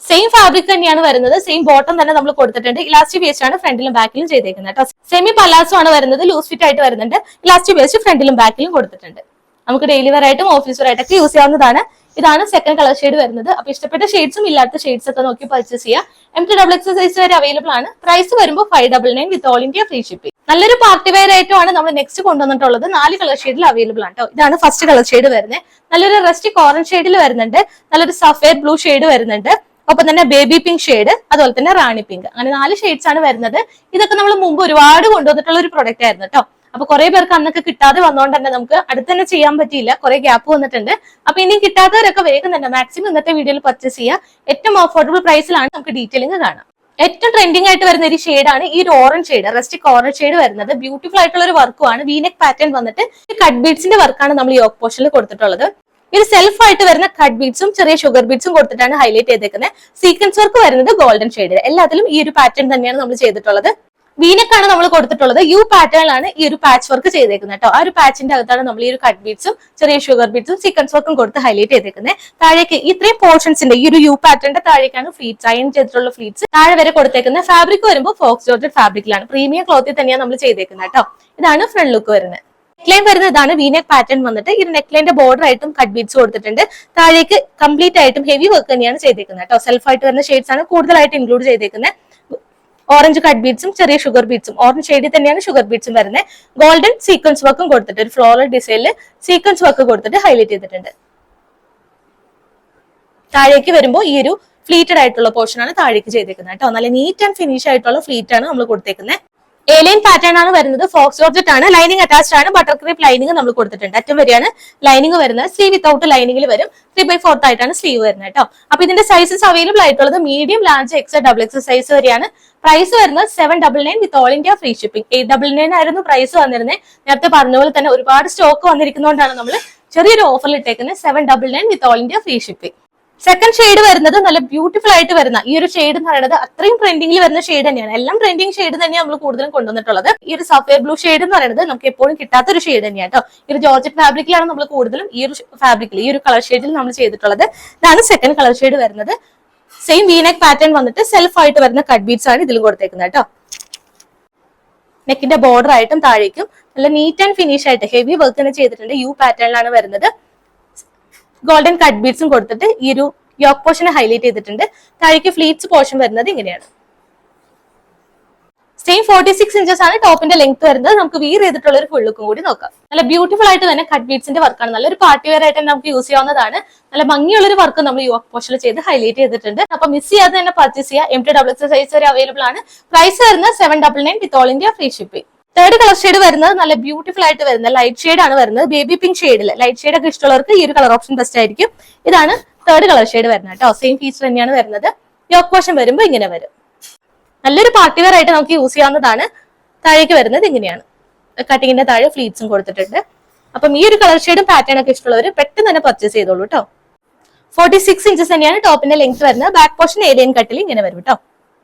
സെയിം ഫാബ്രിക് തന്നെയാണ് വരുന്നത്. സെയിം ബോട്ടം തന്നെ നമ്മൾ കൊടുത്തിട്ടുണ്ട്. ഇലാസ്റ്റിക് വേസ്റ്റ് ആണ് ഫ്രണ്ടിലും ബാക്കിലും ചെയ്തേക്കുന്നത് കേട്ടോ. സെമി പലാസോ ആണ് വരുന്നത്. ലൂസ് ഫിറ്റ് ആയിട്ട് വരുന്നുണ്ട്. ഇലാസ്റ്റിക് വേസ്റ്റ് ഫ്രണ്ടിലും ബാക്കിലും കൊടുത്തിട്ടുണ്ട്. നമുക്ക് ഡെയിലി വെയർ ആയിട്ടും ഓഫീസ് വെയർ ആയിട്ടൊക്കെ യൂസ് ചെയ്യാവുന്നതാണ്. ഇതാണ് സെക്കൻഡ് കളർ ഷെയ്ഡ് വരുന്നത്. അപ്പൊ ഇഷ്ടപ്പെട്ട ഷെയ്ഡ്സും ഇല്ലാത്ത ഷെയ്ഡ്സ് ഒക്കെ നോക്കി പർച്ചേസ് ചെയ്യാം. MT ഡബിൾ എക്സ് സൈസ് വരെ അവൈലബിൾ ആണ്. പ്രൈസ് വരുമ്പോൾ 599 with all India free shipping. നല്ലൊരു പാർട്ടി വെയർ ആയിട്ടുമാണ് നമ്മൾ നെക്സ്റ്റ് കൊണ്ടുവന്നിട്ടുള്ളത്. 4 കളർ ഷെയ്ഡിൽ അവൈലബിൾ ആണ് കേട്ടോ. ഇതാണ് ഫസ്റ്റ് കളർ ഷെയ്ഡ് വരുന്നത്. നല്ലൊരു റസ്റ്റിക് ഓറഞ്ച് ഷെയ്ഡിൽ വരുന്നുണ്ട്. നല്ലൊരു സഫേർ ബ്ലൂ ഷെയ്ഡ് വരുന്നുണ്ട്. ഒപ്പം തന്നെ ബേബി പിങ്ക് ഷെയ്ഡ്, അതുപോലെ തന്നെ റാണി പിങ്ക്. അങ്ങനെ 4 ഷെയ്ഡ്സ് ആണ് വരുന്നത്. ഇതൊക്കെ നമ്മൾ മുമ്പ് ഒരുപാട് കൊണ്ടുവന്നിട്ടുള്ള ഒരു പ്രൊഡക്റ്റ് ആയിരുന്നു കേട്ടോ. അപ്പൊ കുറെ പേർക്ക് അന്നൊക്കെ കിട്ടാതെ വന്നോണ്ട് തന്നെ നമുക്ക് അടുത്ത് തന്നെ ചെയ്യാൻ പറ്റിയില്ല. കുറെ ഗ്യാപ്പ് വന്നിട്ടുണ്ട്. അപ്പൊ ഇനി കിട്ടാത്തവരൊക്കെ വേഗം തന്നെ മാക്സിമം ഇന്നത്തെ വീഡിയോയിൽ പർച്ചേസ് ചെയ്യുക. ഏറ്റവും അഫോർഡബിൾ പ്രൈസിലാണ്. നമുക്ക് ഡീറ്റെയിലിംഗ് കാണാം. ഏറ്റവും ട്രെൻഡിങ് ആയിട്ട് വരുന്ന ഒരു ഷെയ്ഡാണ് ഈ ഒരു orange shade, rustic orange shade വരുന്നത്. ബ്യൂട്ടിഫുൾ ആയിട്ടുള്ള ഒരു വർക്കുമാണ്. വീനെക്ക് പാറ്റേൺ വന്നിട്ട് കട്ട് ബീഡ്സിന്റെ വർക്കാണ് നമ്മൾ യോക്ക് പോർഷനിൽ കൊടുത്തിട്ടുള്ളത്. ഇത് സെൽഫ് ആയിട്ട് വരുന്ന കട്ട് ബീഡ്സും ചെറിയ ഷുഗർ ബീഡ്സും കൊടുത്തിട്ടാണ് ഹൈലൈറ്റ് ചെയ്തേക്കുന്നത്. സീക്വൻസ് വർക്ക് വരുന്നത് ഗോൾഡൻ ഷെയ്ഡിൽ. എല്ലാത്തിലും ഈ ഒരു പാറ്റേൺ തന്നെയാണ് നമ്മൾ ചെയ്തിട്ടുള്ളത്. വീനെക്കാണ് നമ്മൾ കൊടുത്തിട്ടുള്ളത്. യു പാറ്റേണിലാണ് ഈ ഒരു പാച്ച് വർക്ക് ചെയ്തേക്കുന്നത് കേട്ടോ. ആ ഒരു പാച്ചിന്റെ അകത്താണ് നമ്മൾ ഈ ഒരു കട്ട് ബീഡ്സും ചെറിയ ഷുഗർ ബീഡ്സും സീക്വൻസ് വർക്കും കൊടുത്ത് ഹൈലൈറ്റ് ചെയ്തേക്കുന്നത്. താഴേക്ക് ഇത്രയും പോർഷൻസിന്റെ ഈ ഒരു യു പാറ്റേണിന്റെ താഴേക്കാണ് ഫ്ലീറ്റ്സ്, അയൺ ചെയ്തിട്ടുള്ള ഫ്ലീറ്റ്സ് താഴെ വരെ കൊടുത്തേക്കുന്നത്. ഫാബ്രിക് വരുമ്പോൾ ഫോക്സ് ജോർജറ്റ് ഫാബ്രിക്കിലാണ്. പ്രീമിയം ക്ലോത്തിൽ തന്നെയാണ് നമ്മൾ ചെയ്തേക്കുന്നത് കേട്ടോ. ഇതാണ് ഫ്രണ്ട് ലുക്ക് വരുന്നത്. നെക്ലൈൻ വരുന്നത് ഇതാണ്. വീനെക്ക് പാറ്റേൺ വന്നിട്ട് ഈ നെക്ലൈന്റെ ബോർഡർ ആയിട്ടും കട്ട് ബീഡ്സ് കൊടുത്തിട്ടുണ്ട്. താഴേക്ക് കംപ്ലീറ്റ് ആയിട്ടും ഹെവി വർക്ക് തന്നെയാണ് ചെയ്തേക്കുന്നത് കേട്ടോ. സെൽഫ് ആയിട്ട് വരുന്ന ഷെയ്ഡ്സ് ആണ് കൂടുതലായിട്ട് ഇൻക്ലൂഡ് ചെയ്തേക്കുന്നത്. ഓറഞ്ച് കട്ട് ബീഡ്സും ചെറിയ ഷുഗർ ബീഡ്സും, ഓറഞ്ച് ഷെയ്ഡിൽ തന്നെയാണ് ഷുഗർ ബീഡ്സും വരുന്നത്. ഗോൾഡൻ സീക്വൻസ് വർക്കും കൊടുത്തിട്ട് ഒരു ഫ്ലോറൽ ഡിസൈനിൽ സീക്വൻസ് വർക്ക് കൊടുത്തിട്ട് ഹൈലൈറ്റ് ചെയ്തിട്ടുണ്ട്. താഴേക്ക് വരുമ്പോൾ ഈ ഒരു ഫ്ലീറ്റഡ് ആയിട്ടുള്ള പോർഷൻ ആണ് താഴേക്ക് ചെയ്തേക്കുന്നത് കേട്ടോ. നല്ല നീറ്റ് ആൻഡ് ഫിനിഷ് ആയിട്ടുള്ള ഫ്ലീറ്റ് ആണ് നമ്മൾ കൊടുത്തേക്കുന്നത്. എലൈൻ പാറ്റേൺ ആണ് വരുന്നത്. ഫോക്സ് ജോർജറ്റ് ആണ്. ലൈനിങ് അറ്റാച്ച്ഡ് ആണ്. ബട്ടർ ക്രീപ്പ് ലൈനിങ് നമ്മൾ കൊടുത്തിട്ടുണ്ട്. അറ്റം വരെയാണ് ലൈനിങ് വരുന്നത്. സ്ലീവ് വിത്തൗട്ട് ലൈനിങ്ങിൽ വരും. 3/4 ആയിട്ടാണ് സ്ലീവ് വരുന്നത് കേട്ടോ. അപ്പൊ ഇതിന്റെ സൈസസ് അവൈലബിൾ ആയിട്ടുള്ളത് medium, large, X, double X size വരെയാണ്. പ്രൈസ് വരുന്നത് 799 with all India free shipping. 899 ആയിരുന്നു പ്രൈസ് വന്നിരുന്നത്. നേരത്തെ പറഞ്ഞ പോലെ തന്നെ ഒരുപാട് സ്റ്റോക്ക് വന്നിരിക്കുന്നതുകൊണ്ടാണ് നമ്മൾ ചെറിയൊരു ഓഫറിൽ ഇട്ടേക്കുന്നത്. 799 with all India free shipping. Second shade വരുന്നത് നല്ല ബ്യൂട്ടിഫുൾ ആയിട്ട് വരുന്ന ഈ ഒരു ഷെയ്ഡ് എന്ന് പറയുന്നത് അത്രയും ട്രെൻഡിങ്ങിൽ വരുന്ന ഷെയ്ഡ് തന്നെയാണ്. എല്ലാം ട്രെൻഡിങ് ഷെയ്ഡ് തന്നെയാണ് നമ്മൾ കൂടുതലും കൊണ്ടുവന്നിട്ടുള്ളത്. ഈ ഒരു സഫയർ ബ്ലൂ ഷെയ്ഡ് എന്ന് പറയുന്നത് നമുക്ക് എപ്പോഴും കിട്ടാത്ത ഒരു ഷെയ്ഡ് തന്നെയാണ് കേട്ടോ. ഈ ഒരു ജോർജറ്റ് ഫാബ്രിക്കിലാണ് നമ്മൾ കൂടുതലും ഈ ഒരു ഫാബ്രിക്കിൽ ഈ ഒരു കളർ ഷെയ്ഡിൽ നമ്മൾ ചെയ്തിട്ടുള്ളത്. ഇതാണ് സെക്കൻഡ് കളർ ഷെയ്ഡ് വരുന്നത്. സെയിം വീനെക്ക് പാറ്റേൺ വന്നിട്ട് സെൽഫ് ആയിട്ട് വരുന്ന കട്ട് ബീഡ്സ് ആണ് ഇതിലും കൊടുത്തേക്കുന്നത് കേട്ടോ. നെക്കിന്റെ ബോർഡർ ആയിട്ടും താഴേക്കും നല്ല നീറ്റ് ആൻഡ് ഫിനിഷ് ആയിട്ട് ഹെവി വർക്ക് തന്നെ ചെയ്തിട്ടുണ്ട്. യു പാറ്റേണിലാണ് വരുന്നത്. ഗോൾഡൻ കട്ട് ബീഡ്സും കൊടുത്തിട്ട് ഈ ഒരു യോക്ക് പോർഷനെ ഹൈലൈറ്റ് ചെയ്തിട്ടുണ്ട്. താഴേക്ക് ഫ്ലീറ്റ്സ് പോർഷൻ വരുന്നത് ഇങ്ങനെയാണ്. സെയിം 46 ഇഞ്ചസ് ആണ് ടോപ്പിന്റെ ലെങ്ത് വരുന്നത്. നമുക്ക് വീർ ചെയ്തിട്ടുള്ള ഒരു ഫുൾ ലുക്കും കൂടി നോക്കാം. നല്ല ബ്യൂട്ടിഫുൾ ആയിട്ട് തന്നെ കട്ട് ബീഡ്സിന്റെ വർക്കാണ്. നല്ലൊരു പാർട്ടി വെയർ ആയിട്ട് നമുക്ക് യൂസ് ചെയ്യാവുന്നതാണ്. നല്ല ഭംഗിയുള്ള ഒരു വർക്ക് നമ്മൾ യോക്ക് പോർഷനിൽ ചെയ്ത് ഹൈലൈറ്റ് ചെയ്തിട്ടുണ്ട്. അപ്പൊ മിസ് ചെയ്യാതെ തന്നെ പർച്ചേസ് ചെയ്യാം. MT സൈസ് വരെ അവൈലബിൾ ആണ്. പ്രൈസ് വരുന്നത് 799 with all India free shipping. Third colour shade വരുന്നത് നല്ല ബ്യൂട്ടിഫുൾ ആയിട്ട് വരുന്ന ലൈറ്റ് ഷെയ്ഡ് ആണ് വരുന്നത്. ബേബി പിങ്ക് ഷെയ്ഡിൽ ലൈറ്റ് ഷെയ്ഡ് ഒക്കെ ഇഷ്ടമുള്ളവർക്ക് ഈ ഒരു കളർ ഓപ്ഷൻ ബെസ്റ്റ് ആയിരിക്കും. ഇതാണ് തേർഡ് കളർ ഷെയ്ഡ് വരുന്നത് കേട്ടോ. സെയിം ഫീച്ചർ തന്നെയാണ് വരുന്നത്. യോക്ക് പോർഷൻ വരുമ്പോൾ ഇങ്ങനെ വരും. നല്ലൊരു പാർട്ടി വെയർ ആയിട്ട് നമുക്ക് യൂസ് ചെയ്യാവുന്നതാണ്. താഴേക്ക് വരുന്നത് ഇങ്ങനെയാണ്. കട്ടിങ്ങിന്റെ താഴെ ഫ്ലീറ്റ്സും കൊടുത്തിട്ടുണ്ട്. അപ്പം ഈ ഒരു കളർ ഷെയ്ഡും പാറ്റേൺ ഒക്കെ ഇഷ്ടമുള്ളവർ പെട്ടെന്ന് തന്നെ പർച്ചേസ് ചെയ്തോളൂ കേട്ടോ. 46 ഇഞ്ചസ് തന്നെയാണ് ടോപ്പിന്റെ ലെങ്ത് വരുന്നത്. ബാക്ക് പോർഷൻ ഏലിയൻ കട്ടിൽ ഇങ്ങനെ വരും കേട്ടോ.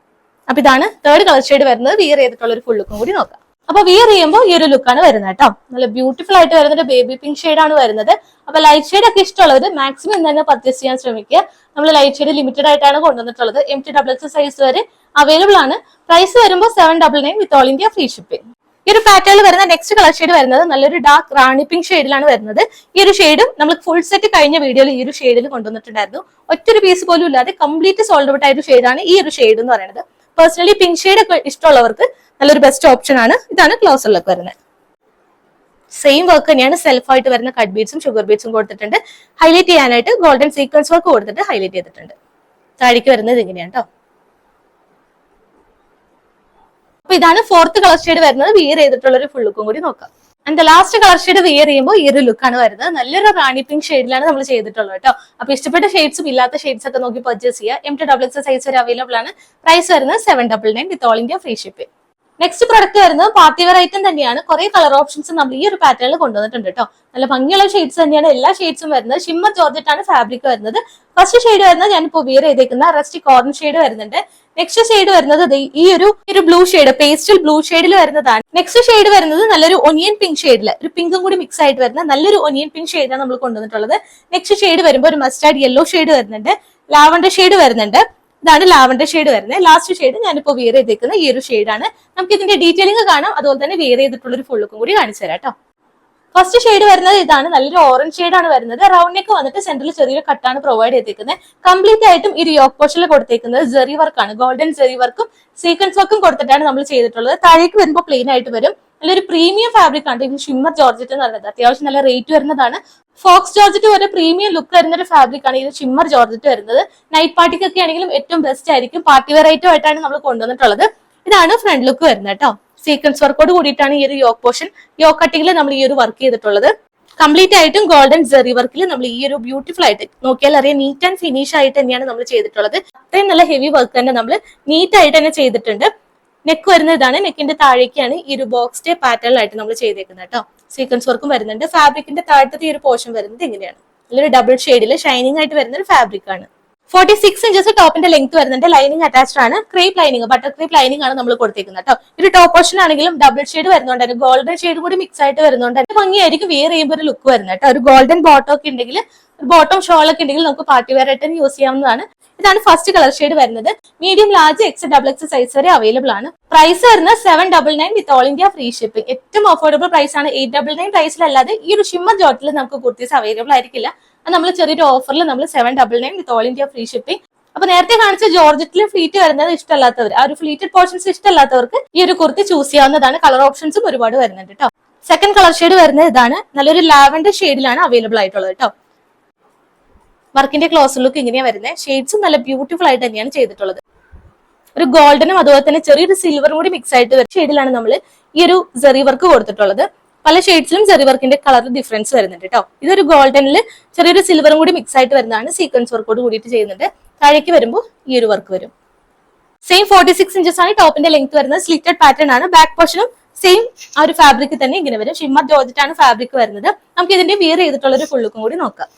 അപ്പൊ ഇതാണ് തേർഡ് കളർ ഷെയ്ഡ് വരുന്നത്. വിയർ ചെയ്തിട്ടുള്ള ഒരു ഫുൾ ലുക്കും കൂടി നോക്കാം. അപ്പൊ വിയർ ചെയ്യുമ്പോൾ ഈ ഒരു ലുക്കാണ് വരുന്നത് കേട്ടോ. നല്ല ബ്യൂട്ടിഫുൾ ആയിട്ട് വരുന്നത് ബേബി പിങ്ക് ഷെയ്ഡ് ആണ് വരുന്നത്. അപ്പൊ ലൈറ്റ് ഷെയ്ഡ് ഒക്കെ ഇഷ്ടമുള്ളവർ മാക്സിമം തന്നെ പർച്ചേസ് ചെയ്യാൻ ശ്രമിക്കുക. നമ്മൾ ലൈറ്റ് ഷെയ്ഡ് ലിമിറ്റഡ് ആയിട്ടാണ് കൊണ്ടുവന്നിട്ടുള്ളത്. MT സൈസ് വരെ അവൈലബിൾ ആണ്. പ്രൈസ് വരുമ്പോൾ 799 with all India free shipping. ഈ ഒരു പാറ്റേണിൽ വരുന്ന നെക്സ്റ്റ് കളർ ഷെയ്ഡ് വരുന്നത് നല്ലൊരു ഡാർക്ക് റാണി പിങ്ക് ഷെയ്ഡിലാണ് വരുന്നത്. ഈ ഒരു ഷെയ്ഡും നമ്മൾ ഫുൾ സെറ്റ് കഴിഞ്ഞ വീഡിയോയിൽ ഈ ഒരു ഷെയ്ഡിൽ കൊണ്ടുവന്നിട്ടുണ്ടായിരുന്നു. ഒറ്റൊരു പീസ് പോലും ഇല്ലാതെ കംപ്ലീറ്റ് സോൾഡ് ഔട്ട് ആയ ഒരു ഷെയ്ഡാണ് ഈ ഒരു ഷെയ്ഡ് എന്ന് പറയുന്നത്. പേഴ്സണലി പിങ്ക് ഷെയ്ഡ് ഒക്കെ ഇഷ്ടമുള്ളവർക്ക് നല്ലൊരു ബെസ്റ്റ് ഓപ്ഷൻ ആണ്. ഇതാണ് ക്ലോസറിലൊക്കെ വരുന്നത്. സെയിം വർക്ക് തന്നെയാണ്. സെൽഫ് ആയിട്ട് വരുന്ന കട്ട് ബീഡ്സും ഷുഗർ ബീഡ്സും കൊടുത്തിട്ടുണ്ട്. ഹൈലൈറ്റ് ചെയ്യാനായിട്ട് ഗോൾഡൻ സീക്വൻസ് വർക്ക് കൊടുത്തിട്ട് ഹൈലൈറ്റ് ചെയ്തിട്ടുണ്ട്. താഴേക്ക് വരുന്നത് ഇങ്ങനെയാണ് കേട്ടോ. അപ്പൊ ഇതാണ് ഫോർത്ത് കളർ ഷെയ്ഡ് വരുന്നത്. വിയർ ചെയ്തിട്ടുള്ള ഒരു ഫുൾ ലുക്കും കൂടി നോക്കാം. And last colour shade wear ചെയ്യുമ്പോൾ ഈ ഒരു ലുക്കാണ് വരുന്നത്. നല്ലൊരു റാണി പിങ്ക് ഷെയ്ഡിലാണ് നമ്മൾ ചെയ്തിട്ടുള്ളത് കേട്ടോ. അപ്പൊ ഇഷ്ടപ്പെട്ട ഷെയ്ഡ്സും ഇല്ലാത്ത ഷെയ്ഡ്സ് ഒക്കെ നോക്കി പർച്ചേസ് ചെയ്യുക. MT സൈസ് വരെ അവൈലബിൾ ആണ്. പ്രൈസ് വരുന്നത് 799 with all India free shipping. Next product വരുന്നത് പാർട്ടി വെയർ ഐറ്റം തന്നെയാണ്. കുറെ കളർ ഓപ്ഷൻസ് നമ്മൾ ഈ ഒരു പാറ്റേണിൽ കൊണ്ടുവന്നിട്ടുണ്ട് കേട്ടോ. നല്ല ഭംഗിയുള്ള ഷെയ്ഡ്സ് തന്നെയാണ് എല്ലാ ഷെയ്ഡ്സും വരുന്നത്. ഷിമ്മർ ജോർജറ്റ് ആണ് ഫാബ്രിക് വരുന്നത്. ഫസ്റ്റ് ഷെയ്ഡ് വരുന്നത് ഞാനിപ്പോൾ വിയർ ചെയ്തേക്കുന്ന റസ്റ്റി കോർൺ ഷെയ്ഡ് വരുന്നുണ്ട്. നെക്സ്റ്റ് ഷെയ്ഡ് വരുന്നത് ഈ ഒരു ബ്ലൂ ഷെയ്ഡ്, പേസ്റ്റൽ ബ്ലൂ ഷെയ്ഡിൽ വരുന്നതാണ്. നെക്സ്റ്റ് ഷെയ്ഡ് വരുന്നത് നല്ലൊരു ഒനിയൻ പിങ്ക് ഷെയ്ഡിൽ ഒരു പിങ്കും കൂടി മിക്സ് ആയിട്ട് വരുന്ന നല്ലൊരു ഒനിയൻ പിങ്ക് ഷെയ്ഡാണ് നമ്മൾ കൊണ്ടുവന്നിട്ടുള്ളത്. നെക്സ്റ്റ് ഷെയ്ഡ് വരുമ്പോൾ ഒരു മസ്റ്റാർഡ് യെല്ലോ ഷെയ്ഡ് വരുന്നുണ്ട്. ലാവൻഡർ ഷെയ്ഡ് വരുന്നുണ്ട്. ഇതാണ് ലാവൻഡർ ഷെയ്ഡ് വരുന്നത്. ലാസ്റ്റ് ഷെയ്ഡ് ഞാനിപ്പോൾ വിയർ ചെയ്തേക്കുന്ന ഈ ഒരു ഷെയ്ഡാണ്. നമുക്ക് ഇതിന്റെ ഡീറ്റെയിലിംഗ് കാണാം. അതുപോലെ തന്നെ വിയർ ചെയ്തിട്ടുള്ള ഒരു ഫുൾ ലുക്കും കൂടി കാണിച്ചു തരാം കേട്ടോ. ഫസ്റ്റ് ഷെയ്ഡ് വരുന്നത് ഇതാണ്. നല്ലൊരു ഓറഞ്ച് ഷെയ്ഡാണ് വരുന്നത്. റൗണ്ട് നെക്ക് വന്നിട്ട് സെന്ററിൽ ചെറിയൊരു കട്ടാണ് പ്രൊവൈഡ് ചെയ്തേക്കുന്നത്. കംപ്ലീറ്റ് ആയിട്ടും ഈ യോക്ക് പോർഷനിൽ കൊടുത്തേക്കുന്നത് ജെറി വർക്കാണ്. ഗോൾഡൻ ജെറി വർക്കും സീക്വൻസ് വർക്കും കൊടുത്തിട്ടാണ് നമ്മൾ ചെയ്തിട്ടുള്ളത്. താഴേക്ക് വരുമ്പോൾ പ്ലെയിൻ ആയിട്ട് വരും. നല്ലൊരു പ്രീമിയം ഫാബ്രിക് ആണ് ഇത്. ഷിമ്മർ ജോർജറ്റ് എന്ന് പറയുന്നത് അത്യാവശ്യം നല്ല റേറ്റ് വരുന്നതാണ്. ഫോക്സ് ജോർജറ്റ് പോലെ പ്രീമിയം ലുക്ക് വരുന്ന ഒരു ഫാബ്രിക് ആണ് ഇത് ഷിമ്മർ ജോർജറ്റ് വരുന്നത്. നൈറ്റ് പാർട്ടിക്കൊക്കെ ആണെങ്കിലും ഏറ്റവും ബെസ്റ്റ് ആയിരിക്കും. പാർട്ടി വെയർ ഐറ്റം ആയിട്ടാണ് നമ്മൾ കൊണ്ടുവന്നിട്ടുള്ളത്. ഇതാണ് ഫ്രണ്ട് ലുക്ക് വരുന്നത് കേട്ടോ. സീക്വൻസ് വർക്കോട് കൂടിയിട്ടാണ് ഈ ഒരു യോക്ക് പോർഷൻ, യോക്ക് കട്ടിങ്ങിൽ നമ്മൾ ഈ ഒരു വർക്ക് ചെയ്തിട്ടുള്ളത്. കംപ്ലീറ്റ് ആയിട്ടും ഗോൾഡൻ ജെറി വർക്കിൽ നമ്മൾ ഈ ഒരു ബ്യൂട്ടിഫുൾ ആയിട്ട് നോക്കിയാൽ അറിയാം നീറ്റ് ആൻഡ് ഫിനിഷ് ആയിട്ട് തന്നെയാണ് നമ്മൾ ചെയ്തിട്ടുള്ളത്. അത്രയും നല്ല ഹെവി വർക്ക് തന്നെ നമ്മൾ നീറ്റ് ആയിട്ട് തന്നെ ചെയ്തിട്ടുണ്ട്. നെക്ക് വരുന്നത് ഇതാണ്. നെക്കിന്റെ താഴേക്കാണ് ഈ ഒരു ബോക്സ് ടൈപ്പ് പാറ്റേണിലായിട്ട് നമ്മൾ ചെയ്തേക്കുന്നത് കേട്ടോ. സീക്വൻസ് വർക്കും വരുന്നുണ്ട്. ഫാബ്രിക്കിന്റെ താഴത്തെ ഈ ഒരു പോർഷൻ വരുന്നത് ഇങ്ങനെയാണ്. നല്ലൊരു ഡബിൾ ഷെയ്ഡിൽ ഷൈനിങ് ആയിട്ട് വരുന്ന ഒരു ഫാബ്രിക് ആണ്. 46 ഇഞ്ചസ് ടോപ്പിന്റെ ലെങ്ത് വരുന്നുണ്ട്. ലൈനിങ് അറ്റാച്ച്ഡ് ആണ്. Creep lining, butter creep lining ആണ് നമ്മൾ കൊടുത്തേക്കുന്നത് കേട്ടോ. ഒരു ടോപ്പ് പോർഷൻ ആണെങ്കിലും ഡബിൾ ഷെയ്ഡ് വരുന്നുണ്ട്. ഗോൾഡൻ ഷെയ്ഡ് കൂടി മിക്സ് ആയിട്ട് വരുന്നുണ്ട്. ഭംഗിയായിരിക്കും വിയർ ചെയ്യുമ്പോൾ ഒരു ലുക്ക് വരുന്നത് കേട്ടോ. ഒരു ഗോൾഡൻ ബോട്ടം ഒക്കെ ഉണ്ടെങ്കിൽ, ഒരു ബോട്ടം ഷോൾ ഒക്കെ ഉണ്ടെങ്കിൽ നമുക്ക് പാർട്ടി വെയർ ആയിട്ട് യൂസ് ചെയ്യാവുന്നതാണ്. ഇതാണ് ഫസ്റ്റ് കളർ ഷെയ്ഡ് വരുന്നത്. മീഡിയം, ലാർജ്, XXL സൈസ് വരെ അവൈലബിൾ ആണ്. പ്രൈസ് വരുന്നത് 799 with all India free shipping. ഏറ്റവും അഫോർഡബിൾ പ്രൈസ് ആണ്. 899 പ്രൈസിലല്ലാതെ ഈ ഒരു ഷിമ്മർ ജോട്ടിൽ നമുക്ക് കുർത്തീസ് അവൈലബിൾ ആയിരിക്കില്ല. നമ്മൾ ചെറിയൊരു ഓഫറിൽ നമ്മൾ 799 with all India free shipping. അപ്പൊ നേരത്തെ കാണിച്ച ജോർജറ്റിൽ ഫ്ലീറ്റ് വരുന്നത് ഇഷ്ടമല്ലാത്തവർ, ആ ഒരു ഫ്ലീറ്റഡ് പോർഷൻസ് ഇഷ്ടമല്ലാത്തവർക്ക് ഈ ഒരു കുർത്തി ചൂസ് ചെയ്യാവുന്നതാണ്. കളർ ഓപ്ഷൻസും ഒരുപാട് വരുന്നുണ്ട് കേട്ടോ. സെക്കൻഡ് കളർ ഷെയ്ഡ് വരുന്നത് ഇതാണ്. നല്ലൊരു ലാവൻഡർ ഷെയ്ഡിലാണ് അവൈലബിൾ ആയിട്ടുള്ളത് കേട്ടോ. വർക്കിന്റെ ക്ലോസ് ലുക്ക് ഇങ്ങനെയാണ് വരുന്നത്. ഷെയ്ഡ്സും നല്ല ബ്യൂട്ടിഫുൾ ആയിട്ട് തന്നെയാണ് ചെയ്തിട്ടുള്ളത്. ഒരു ഗോൾഡനും അതുപോലെ തന്നെ ചെറിയൊരു സിൽവറും കൂടി മിക്സ് ആയിട്ട് വരുന്ന ഷെയ്ഡിലാണ് നമ്മൾ ഈ ഒരു ജെറി വർക്ക് കൊടുത്തിട്ടുള്ളത്. പല ഷെയ്ഡ്സിലും ജെറി വർക്കിന്റെ കളർ ഡിഫറൻസ് വരുന്നുണ്ട് കേട്ടോ. ഇതൊരു ഗോൾഡനിൽ ചെറിയൊരു സിൽവറും കൂടി മിക്സ് ആയിട്ട് വരുന്നതാണ്. സീക്വൻസ് വർക്കോട് കൂടിയിട്ട് ചെയ്യുന്നുണ്ട്. താഴേക്ക് വരുമ്പോൾ ഈ ഒരു വർക്ക് വരും. സെയിം 46 ഇഞ്ചസ് ആണ് ടോപ്പിന്റെ ലെങ്ത് വരുന്നത്. സ്ലിറ്റഡ് പാറ്റേൺ ആണ്. ബാക്ക് പോർഷനും സെയിം ആ ഒരു ഫാബ്രിക് തന്നെ ഇങ്ങനെ വരും. ഷിമ്മർ ജോർജറ്റ് ആണ് ഫാബ്രിക് വരുന്നത്. നമുക്ക് ഇതിന്റെ വിയർ ചെയ്തിട്ടുള്ള ഒരു ഫുൾ ലുക്കും കൂടി നോക്കാം.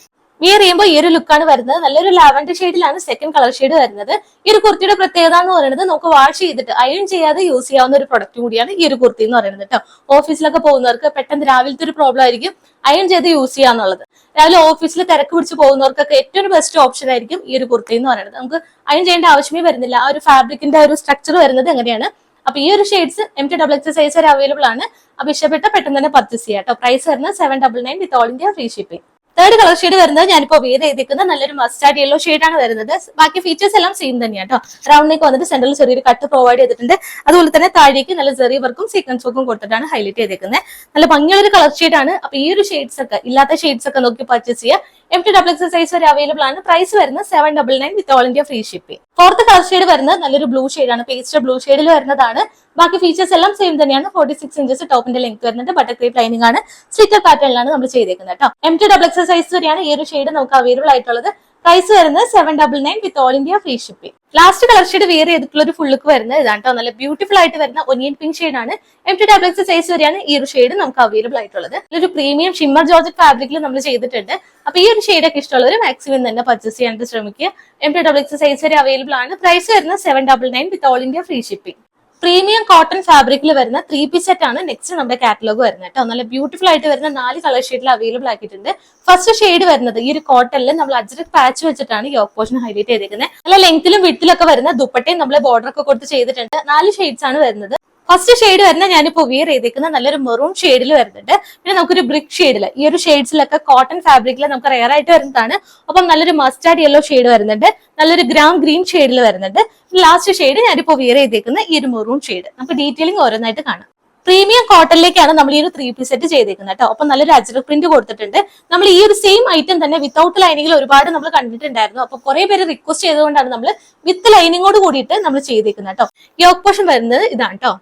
വിയർ ചെയ്യുമ്പോൾ ഈ ഒരു ലുക്കാണ് വരുന്നത്. നല്ലൊരു ലാവൻഡർ ഷെയ്ഡിലാണ് സെക്കൻഡ് കളർ ഷെയ്ഡ് വരുന്നത്. ഈ ഒരു കുർത്തിയുടെ പ്രത്യേകത എന്ന് പറയുന്നത് നമുക്ക് വാഷ് ചെയ്തിട്ട് അയൺ ചെയ്യാതെ യൂസ് ചെയ്യാവുന്ന ഒരു പ്രൊഡക്റ്റ് കൂടിയാണ് ഈ ഒരു കുർത്തി എന്ന് പറയുന്നത് കേട്ടോ. ഓഫീസിലൊക്കെ പോകുന്നവർക്ക് പെട്ടെന്ന് രാവിലത്തെ ഒരു പ്രോബ്ലം ആയിരിക്കും അയൺ ചെയ്ത് യൂസ് ചെയ്യാന്നുള്ളത്. രാവിലെ ഓഫീസിൽ തിരക്ക് പിടിച്ച് പോകുന്നവർക്കൊക്കെ ഏറ്റവും ബെസ്റ്റ് ഓപ്ഷൻ ആയിരിക്കും ഈ ഒരു കുർത്തി എന്ന് പറയുന്നത്. നമുക്ക് അയൺ ചെയ്യേണ്ട ആവശ്യമേ വരുന്നില്ല. ആ ഒരു ഫാബ്രിക്കിന്റെ ഒരു സ്ട്രക്ചർ വരുന്നത് എങ്ങനെയാണ്. അപ്പൊ ഈ ഒരു ഷെയ്ഡ്സ് MT സൈസ് വരെ അവൈലബിൾ ആണ്. അപ്പൊ ഇഷ്ടപ്പെട്ട പെട്ടെന്ന് തന്നെ പർച്ചേസ് ചെയ്യാം കേട്ടോ. പ്രൈസ് വരുന്നത് 799 with all India free shipping. Third colour shade വരുന്നത് ഞാനിപ്പോ വേറെ ചെയ്തിരിക്കുന്ന നല്ലൊരു മസ്റ്റാർഡ് യെല്ലോ ഷെയ്ഡാണ് വരുന്നത്. ബാക്കി ഫീച്ചേഴ്സ് എല്ലാം സെയിം തന്നെയാണ് കേട്ടോ. റൗണ്ടിലേക്ക് വന്നിട്ട് സെന്ററിൽ ചെറിയൊരു കട്ട് പ്രൊവൈഡ് ചെയ്തിട്ടുണ്ട്. അതുപോലെ തന്നെ താഴേക്ക് നല്ല ചെറിയ വർക്കും സീക്വൻസ് വർക്കും കൊടുത്തിട്ടാണ് ഹൈലൈറ്റ് ചെയ്തേക്കുന്നത്. നല്ല ഭംഗിയുള്ള ഒരു കളർ ഷെയ്ഡാണ്. അപ്പൊ ഈ ഒരു ഷെയ്ഡ്സ് ഒക്കെ ഇല്ലാത്ത ഷെയ്ഡ്സ് ഒക്കെ നോക്കി പർച്ചേസ് ചെയ്യുക. MT സൈസ് വരെ അവൈലബിൾ ആണ്. പ്രൈസ് വരുന്നത് 799 with all India free shipping. Fourth colour shade വരുന്നത് നല്ലൊരു ബ്ലൂ ഷെയ്ഡാണ്. പേസ്റ്റൽ ബ്ലൂ ഷെയ്ഡിൽ വരുന്നതാണ്. ബാക്കി ഫീച്ചേഴ്സ് എല്ലാം സെയിം തന്നെയാണ്. 46 ഇഞ്ചസ് ടോപ്പിന്റെ ലെങ്ത് വരുന്നുണ്ട്. ബട്ടർ ക്രീപ്പ് ലൈനിങ് ആണ്. സ്ലിറ്റഡ് പാറ്റേണിലാണ് നമ്മൾ ചെയ്തേക്കുന്നത് കേട്ടോ. MT സൈസ് വരെയാണ് ഈ ഒരു ഷെയ്ഡ് നമുക്ക് അവൈലബിൾ ആയിട്ടുള്ളത്. പ്രൈസ് വരുന്നത് 799 with all India free shipping. Last colour shade wear ചെയ്തിട്ടുള്ള ഒരു ഫുൾ ലുക്ക് വരുന്നത് ഇതാണ് കേട്ടോ. നല്ല ബ്യൂട്ടിഫുൾ ആയിട്ട് വരുന്ന ഒനിയൻ പിങ്ക് ഷെയ്ഡാണ്. MT സൈസ് വരെയാണ് ഈ ഒരു ഷെയ്ഡ് നമുക്ക് അവൈലബിൾ ആയിട്ടുള്ളത്. ഒരു പ്രീമിയം ഷിമ്മർ ജോർജറ്റ് ഫാബ്രിക്കിൽ നമ്മൾ ചെയ്തിട്ടുണ്ട്. അപ്പൊ ഈ ഒരു ഷെയ്ഡൊക്കെ ഇഷ്ടമുള്ളവർ മാക്സിമം തന്നെ പർച്ചേസ് ചെയ്യാനായിട്ട് ശ്രമിക്കുക. MT സൈസ് വരെ അവൈലബിൾ ആണ്. പ്രൈസ് വരുന്നത് 799 with all India free shipping. Premium cotton ഫാബ്രിക്കിൽ വരുന്ന 3 പീസ് സെറ്റ് ആണ് നെക്സ്റ്റ് നമ്മുടെ കാറ്റലോഗ് വരുന്നത് കേട്ടോ. നല്ല ബ്യൂട്ടിഫുൾ ആയിട്ട് വരുന്ന 4 കളർ ഷെയ്ഡിൽ അവൈലബിൾ ആക്കിയിട്ടുണ്ട്. ഫസ്റ്റ് ഷെയ്ഡ് വരുന്നത് ഈ ഒരു കോട്ടണിൽ നമ്മൾ അജ്രക് പാച്ച് വെച്ചിട്ടാണ് യോക്ക് പോർഷൻ ഹൈലൈറ്റ് ചെയ്തിരിക്കുന്നത്. നല്ല ലെങ്ത്തിലും വിഡ്ത്തിലൊക്കെ വരുന്ന ദുപ്പട്ടയും നമ്മൾ ബോർഡർ ഒക്കെ കൊടുത്ത് ചെയ്തിട്ടുണ്ട്. 4 ഷെയ്ഡ്സ് ആണ് വരുന്നത്. ഫസ്റ്റ് ഷെയ്ഡ് വരുന്ന ഞാനിപ്പോ വിയർ ചെയ്തേക്കുന്ന നല്ലൊരു മെറൂൺ ഷെയ്ഡിൽ വരുന്നുണ്ട്. പിന്നെ നമുക്കൊരു ബ്രിക്ക് ഷെയ്ഡിൽ ഈ ഒരു ഷെയ്ഡ്സിലൊക്കെ കോട്ടൺ ഫാബ്രിക്കിൽ നമുക്ക് റെയർ ആയിട്ട് വരുന്നതാണ്. അപ്പം നല്ലൊരു മസ്റ്റാർഡ് യെല്ലോ ഷെയ്ഡ് വരുന്നുണ്ട്. നല്ലൊരു ഗ്രാം ഗ്രീൻ ഷെയ്ഡിൽ വരുന്നുണ്ട്. ലാസ്റ്റ് ഷെയ്ഡ് ഞാനിപ്പോ വിയർ ചെയ്തേക്കുന്ന ഈ ഒരു മെറൂൺ ഷെയ്ഡ്. നമുക്ക് ഡീറ്റെയിലിംഗ് ഓരോന്നായിട്ട് കാണാം. പ്രീമിയം കോട്ടണിലേക്കാണ് നമ്മൾ ഈ ഒരു 3 പീസ് സെറ്റ് ചെയ്തേക്കുന്നത് കേട്ടോ. അപ്പൊ നല്ലൊരു അജ്രക് പ്രിന്റ് കൊടുത്തിട്ടുണ്ട്. നമ്മൾ ഈ ഒരു സെയിം ഐറ്റം തന്നെ വിത്തൗട്ട് ലൈനിങ്ങിൽ ഒരുപാട് നമ്മൾ കണ്ടിട്ടുണ്ടായിരുന്നു. അപ്പൊ കുറെ പേര് റിക്വസ്റ്റ് ചെയ്തുകൊണ്ടാണ് നമ്മൾ വിത്ത് ലൈനിങ്ങോട് കൂടിയിട്ട് നമ്മൾ ചെയ്തേക്കുന്നത് കേട്ടോ. യോക്ക് പോർഷൻ വരുന്നത് ഇതാണ് കേട്ടോ.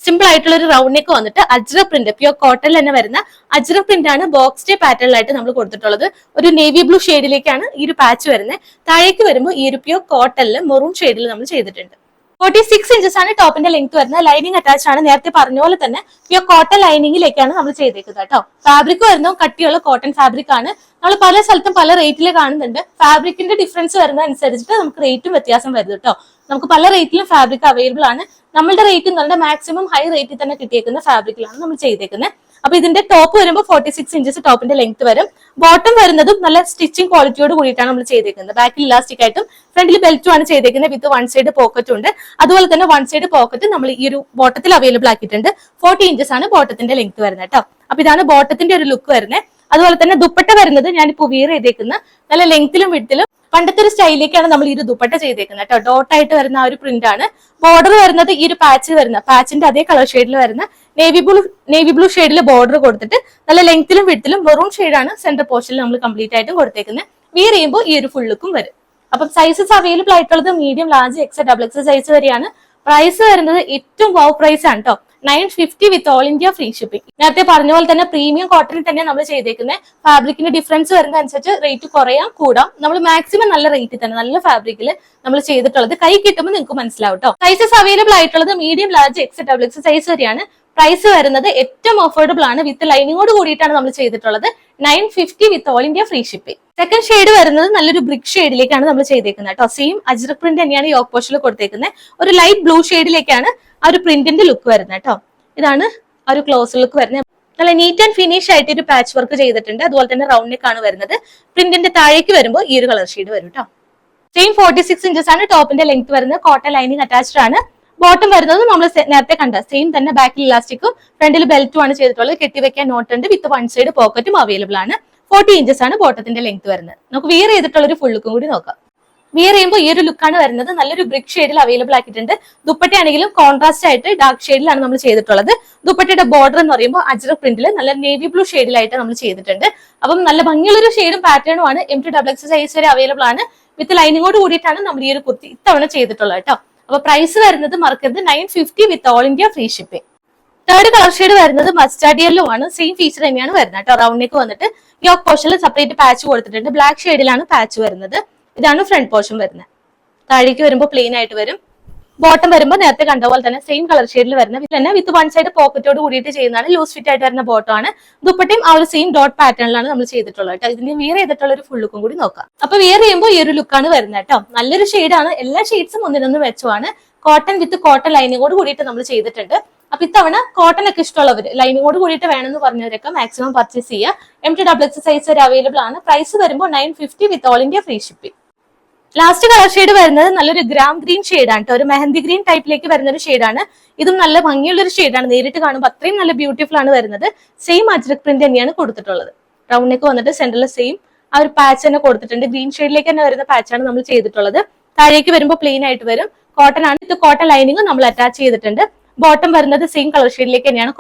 സിമ്പിൾ ആയിട്ടുള്ള ഒരു റൗണ്ട് നെക്ക് വന്നിട്ട് അജ്രക് പ്രിന്റ് പ്യൂർ കോട്ടണിൽ തന്നെ വരുന്ന അജ്രക് പ്രിന്റ് ആണ് ബോക്സ് ഡേ പാറ്റേണിലായിട്ട് നമ്മൾ കൊടുത്തിട്ടുള്ളത്. ഒരു നേവി ബ്ലൂ ഷെയ്ഡിലേക്കാണ് ഈ ഒരു പാച്ച് വരുന്നത്. താഴേക്ക് വരുമ്പോൾ ഈ ഒരു പ്യൂർ കോട്ടണിൽ മെറൂൺ ഷെയ്ഡിൽ നമ്മൾ ചെയ്തിട്ടുണ്ട്. 46 ഇഞ്ചസ് ആണ് ടോപ്പിന്റെ ലെങ്ത് വരുന്നത്. ലൈനിങ് അറ്റാച്ച് ആണ്. നേരത്തെ പറഞ്ഞ പോലെ തന്നെ പ്യൂർ കോട്ടൺ ലൈനിങ്ങിലേക്കാണ് നമ്മൾ ചെയ്തേക്കുന്നത് കേട്ടോ. ഫാബ്രിക് വരുന്നത് കട്ടിയുള്ള കോട്ടൺ ഫാബ്രിക് ആണ്. നമ്മൾ പല സ്ഥലത്തും പല റേറ്റിൽ കാണുന്നുണ്ട്. ഫാബ്രിക്കിന്റെ ഡിഫറൻസ് വരുന്ന അനുസരിച്ചിട്ട് നമുക്ക് റേറ്റും വ്യത്യാസം വരുന്നത് കേട്ടോ. നമുക്ക് പല റേറ്റിലും ഫാബ്രിക് അവൈലബിൾ ആണ്. നമ്മളുടെ റേറ്റ് എന്ന് പറഞ്ഞാൽ മാക്സിമം ഹൈ റേറ്റിൽ തന്നെ കിട്ടിയേക്കുന്ന ഫാബ്രിക്കിലാണ് നമ്മൾ ചെയ്തേക്കുന്നത്. അപ്പൊ ഇതിന്റെ ടോപ്പ് വരുമ്പോൾ 46 ഇഞ്ചസ് ടോപ്പിന്റെ ലെങ്ത് വരും. ബോട്ടം വരുന്നതും നല്ല സ്റ്റിച്ചിങ് ക്വാളിറ്റിയോട് കൂടിയിട്ടാണ് നമ്മൾ ചെയ്തേക്കുന്നത്. ബാക്കിൽ ഇലാസ്റ്റിക് ആയിട്ടും ഫ്രണ്ടിൽ ബെൽറ്റും ആണ് ചെയ്തേക്കുന്നത്. വിത്ത് 1 സൈഡ് പോക്കറ്റും ഉണ്ട്. അതുപോലെ തന്നെ 1 സൈഡ് പോക്കറ്റ് നമ്മൾ ഈ ഒരു ബോട്ടത്തിൽ അവൈലബിൾ ആക്കിയിട്ടുണ്ട്. 40 ഇഞ്ചസ് ആണ് ബോട്ടത്തിന്റെ ലെങ്ത് വരുന്നത് കേട്ടോ. അപ്പൊ ഇതാണ് ബോട്ടത്തിന്റെ ഒരു ലുക്ക് വരുന്നത്. അതുപോലെ തന്നെ ദുപ്പട്ട വരുന്നത് ഞാനിപ്പോ വിയർ ചെയ്തേക്കുന്ന നല്ല ലെങ്ത്തിലും വിഡ്ത്തിലും പണ്ടത്തെ ഒരു സ്റ്റൈലിലേക്കാണ് നമ്മൾ ഈ ഒരു ദുപ്പട്ട ചെയ്തേക്കുന്നത് കേട്ടോ. ഡോട്ട് ആയിട്ട് വരുന്ന ആ ഒരു പ്രിന്റ് ആണ്. ബോർഡർ വരുന്നത് ഈ ഒരു പാച്ച് വരുന്ന പാച്ചിന്റെ അതേ കളർ ഷെയ്ഡിൽ വരുന്ന നേവി ബ്ലൂ ഷെയ്ഡിൽ ബോർഡർ കൊടുത്തിട്ട് നല്ല ലെങ്ത്തിലും വിഡ്ത്തിലും മെറൂൺ ഷെയ്ഡാണ് സെന്റർ പോർഷനിൽ നമ്മൾ കംപ്ലീറ്റ് ആയിട്ടും കൊടുത്തേക്കുന്നത്. വിയർ ചെയ്യുമ്പോൾ ഈ ഒരു ഫുൾ ലുക്കും വരും. അപ്പം സൈസസ് അവൈലബിൾ ആയിട്ടുള്ളത് മീഡിയം, ലാർജ്, XXL സൈസ് വരെയാണ്. പ്രൈസ് വരുന്നത് ഏറ്റവും വൗ പ്രൈസ് ആണ് കേട്ടോ. 950 വിത്ത് ഓൾ ഇന്ത്യ ഫ്രീ ഷിപ്പിംഗ്. നേരത്തെ പറഞ്ഞ പോലെ തന്നെ പ്രീമിയം കോട്ടണിൽ തന്നെ നമ്മൾ ചെയ്തേക്കുന്നത്. ഫാബ്രിക്കിന്റെ ഡിഫറൻസ് വരുന്ന അനുസരിച്ച് റേറ്റ് കുറയാം കൂടാം. നമ്മൾ മാക്സിമം നല്ല റേറ്റിൽ തന്നെ നല്ല ഫാബ്രിക്കിൽ നമ്മൾ ചെയ്തിട്ടുള്ളത്. കൈ കിട്ടുമ്പോൾ നിങ്ങൾക്ക് മനസ്സിലാവും കേട്ടോ. സൈസസ് അവൈലബിൾ ആയിട്ടുള്ളത് മീഡിയം, ലാർജ്, XXL സൈസ് വരെയാണ്. പ്രൈസ് വരുന്നത് ഏറ്റവും അഫോർഡബിൾ ആണ്. വിത്ത് ലൈനിങ്ങോട് കൂടിയിട്ടാണ് നമ്മൾ ചെയ്തിട്ടുള്ളത്. 950 വിത്ത് all India free shipping. Second shade വരുന്നത് നല്ലൊരു ബ്രിക്ക് ഷെയ്ഡിലേക്കാണ് നമ്മൾ ചെയ്തേക്കുന്നത് കേട്ടോ. സെയിം അജ്രക് പ്രിന്റ് തന്നെയാണ് യോക്ക് പോർഷനിൽ കൊടുത്തേക്കുന്നത്. ഒരു ലൈറ്റ് ബ്ലൂ ഷെയ്ഡിലേക്കാണ് ആ ഒരു പ്രിന്റിന്റെ ലുക്ക് വരുന്നത് കേട്ടോ. ഇതാണ് ആ ഒരു ക്ലോസ് ലുക്ക് വരുന്നത്. നല്ല നീറ്റ് ആൻഡ് ഫിനിഷ് ആയിട്ട് ഒരു പാച്ച് വർക്ക് ചെയ്തിട്ടുണ്ട്. അതുപോലെ തന്നെ റൗണ്ട് നെക്ക് ആണ് വരുന്നത്. പ്രിന്റിന്റെ താഴേക്ക് വരുമ്പോൾ ഈ ഒരു കളർ ഷെയ്ഡ് വരും കേട്ടോ. സെയിം 46 ഇഞ്ചസ് ആണ് ടോപ്പിന്റെ ലെങ്ത് വരുന്നത്. കോട്ടൺ ലൈനിങ് അറ്റാച്ച്ഡ് ആണ്. ബോട്ടം വരുന്നത് നമ്മൾ നേരത്തെ കണ്ട സെയിം തന്നെ. ബാക്കിൽ ഇലാസ്റ്റിക്കും ഫ്രണ്ടിൽ ബെൽറ്റും ആണ് ചെയ്തിട്ടുള്ളത്. കെട്ടിവെക്കാൻ നോട്ട് ഉണ്ട്. വിത്ത് 1 സൈഡ് പോക്കറ്റും അവൈലബിൾ ആണ്. 40 ഇഞ്ചസ് ആണ് ബോട്ടത്തിന്റെ ലെങ്ത് വരുന്നത്. നമുക്ക് വിയർ ചെയ്തിട്ടുള്ള ഒരു ഫുൾ ലുക്കും കൂടി നോക്കാം. വിയർ ചെയ്യുമ്പോൾ ഈ ഒരു ലുക്കാണ് വരുന്നത്. നല്ലൊരു ബ്രിക്ക് ഷെയ്ഡിൽ അവൈലബിൾ ആക്കിയിട്ടുണ്ട്. ദുപ്പട്ടയാണെങ്കിലും കോൺട്രാസ്റ്റ് ആയിട്ട് ഡാർക്ക് ഷെയ്ഡിലാണ് നമ്മൾ ചെയ്തിട്ടുള്ളത്. ദുപ്പട്ടയുടെ ബോർഡർ എന്ന് പറയുമ്പോൾ അജ്രക് പ്രിന്റിൽ നല്ല നേവി ബ്ലൂ ഷെയ്ഡിലായിട്ട് നമ്മൾ ചെയ്തിട്ടുണ്ട്. അപ്പം നല്ല ഭംഗിയുള്ളൊരു ഷെയ്ഡും പാറ്റേണും ആണ്. MT സൈസ് വരെ അവൈലബിൾ ആണ്. വിത്ത് ലൈനിങ്ങോട് കൂടിയിട്ടാണ് നമ്മൾ ഈ ഒരു കുർത്തി ഇത്തവണ ചെയ്തിട്ടുള്ളത് കേട്ടോ. അപ്പൊ പ്രൈസ് വരുന്നത് മറക്കരുത് 950 വിത്ത് all India free shipping. Third colour shade വരുന്നത് മസ്റ്റാർഡ് യെല്ലോ ആണ്. സെയിം ഫീച്ചർ തന്നെയാണ് വരുന്നത് കേട്ടോ. റൗണ്ട് നെക്ക് വന്നിട്ട് യോക്ക് പോർഷനിൽ സെപ്പറേറ്റ് പാച്ച് കൊടുത്തിട്ടുണ്ട്. ബ്ലാക്ക് ഷെയ്ഡിലാണ് പാച്ച് വരുന്നത്. ഇതാണ് ഫ്രണ്ട് പോർഷൻ വരുന്നത്. താഴേക്ക് വരുമ്പോൾ പ്ലെയിൻ ആയിട്ട് വരും. ബോട്ടം വരുമ്പോൾ നേരത്തെ കണ്ട പോലെ തന്നെ സെയിം കളർ ഷെയ്ഡിൽ വരുന്ന തന്നെ വിത്ത് വൺ സൈഡ് പോക്കറ്റോട് കൂടിയിട്ട് ചെയ്യുന്നതാണ്. ലൂസ് ഫിറ്റ് ആയിട്ട് വരുന്ന ബോട്ടം ആണ്. ദുപ്പട്ടയും ആ ഒരു സെയിം ഡോട്ട് പാറ്റേണിലാണ് നമ്മൾ ചെയ്തിട്ടുള്ളത് കേട്ടോ. ഇതിന് വിയർ ചെയ്തിട്ടുള്ള ഒരു ഫുൾ ലുക്കും കൂടി നോക്കാം. അപ്പൊ വിയർ ചെയ്യുമ്പോൾ ഈ ഒരു ലുക്കാണ് വരുന്നത് കേട്ടോ. നല്ലൊരു ഷെയ്ഡാണ്. എല്ലാ ഷെയ്ഡ്സും ഒന്നിനൊന്ന് വെച്ചുമാണ്. കോട്ടൺ വിത്ത് കോട്ടൺ ലൈനിങ്ങോട് കൂടിയിട്ട് നമ്മൾ ചെയ്തിട്ടുണ്ട്. അപ്പൊ ഇത്തവണ കോട്ടൺ ഒക്കെ ഇഷ്ടമുള്ളവർ ലൈനിങ്ങോട് കൂടിയിട്ട് വേണമെന്ന് പറഞ്ഞവരൊക്കെ മാക്സിമം പർച്ചേസ് ചെയ്യുക. MT XXL സൈസ് വരെ അവൈലബിൾ ആണ്. പ്രൈസ് വരുമ്പോൾ 950 വിത്ത് all India free shipping. Last colour shade വരുന്നത് നല്ലൊരു ഗ്രാം ഗ്രീൻ ഷെയ്ഡാണ് കേട്ടോ. ഒരു മെഹന്തി ഗ്രീൻ ടൈപ്പിലേക്ക് വരുന്ന ഒരു ഷെയ്ഡാണ്. ഇതും നല്ല ഭംഗിയുള്ള ഒരു ഷെയ്ഡാണ്. നേരിട്ട് കാണുമ്പോൾ അത്രയും നല്ല ബ്യൂട്ടിഫുൾ ആണ് വരുന്നത്. സെയിം അജ്രക് പ്രിന്റ് തന്നെയാണ് കൊടുത്തിട്ടുള്ളത്. റൗണ്ട് നെക്ക് വന്നിട്ട് സെന്ററിൽ സെയിം ആ ഒരു പാച്ച് തന്നെ കൊടുത്തിട്ടുണ്ട്. ഗ്രീൻ ഷെയ്ഡിലേക്ക് തന്നെ വരുന്ന പാച്ചാണ് നമ്മൾ ചെയ്തിട്ടുള്ളത്. താഴേക്ക് വരുമ്പോൾ പ്ലെയിൻ ആയിട്ട് വരും. കോട്ടൺ ആണ്. ഇത് കോട്ടൺ ലൈനിങ് നമ്മൾ അറ്റാച്ച് ചെയ്തിട്ടുണ്ട്. ബോട്ടം വരുന്നത് സെയിം കളർ ഷെയ്ഡിലേക്ക് തന്നെയാണ്.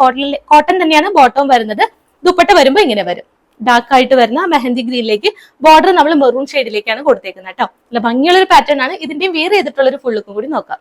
കോട്ടൺ തന്നെയാണ് ബോട്ടം വരുന്നത്. ദുപ്പട്ട വരുമ്പോൾ ഇങ്ങനെ വരും. ഡാർക്ക് ആയിട്ട് വരുന്ന മെഹന്തി ഗ്രീനിലേക്ക് ബോർഡർ നമ്മൾ മെറൂൺ ഷെയ്ഡിലേക്കാണ് കൊടുത്തേക്കുന്നത് കേട്ടോ. നല്ല ഭംഗിയുള്ള ഒരു പാറ്റേൺ ആണ്. ഇതിന്റെയും വിയർ ചെയ്തിട്ടുള്ള ഒരു ഫുൾ ലുക്കും കൂടി നോക്കാം.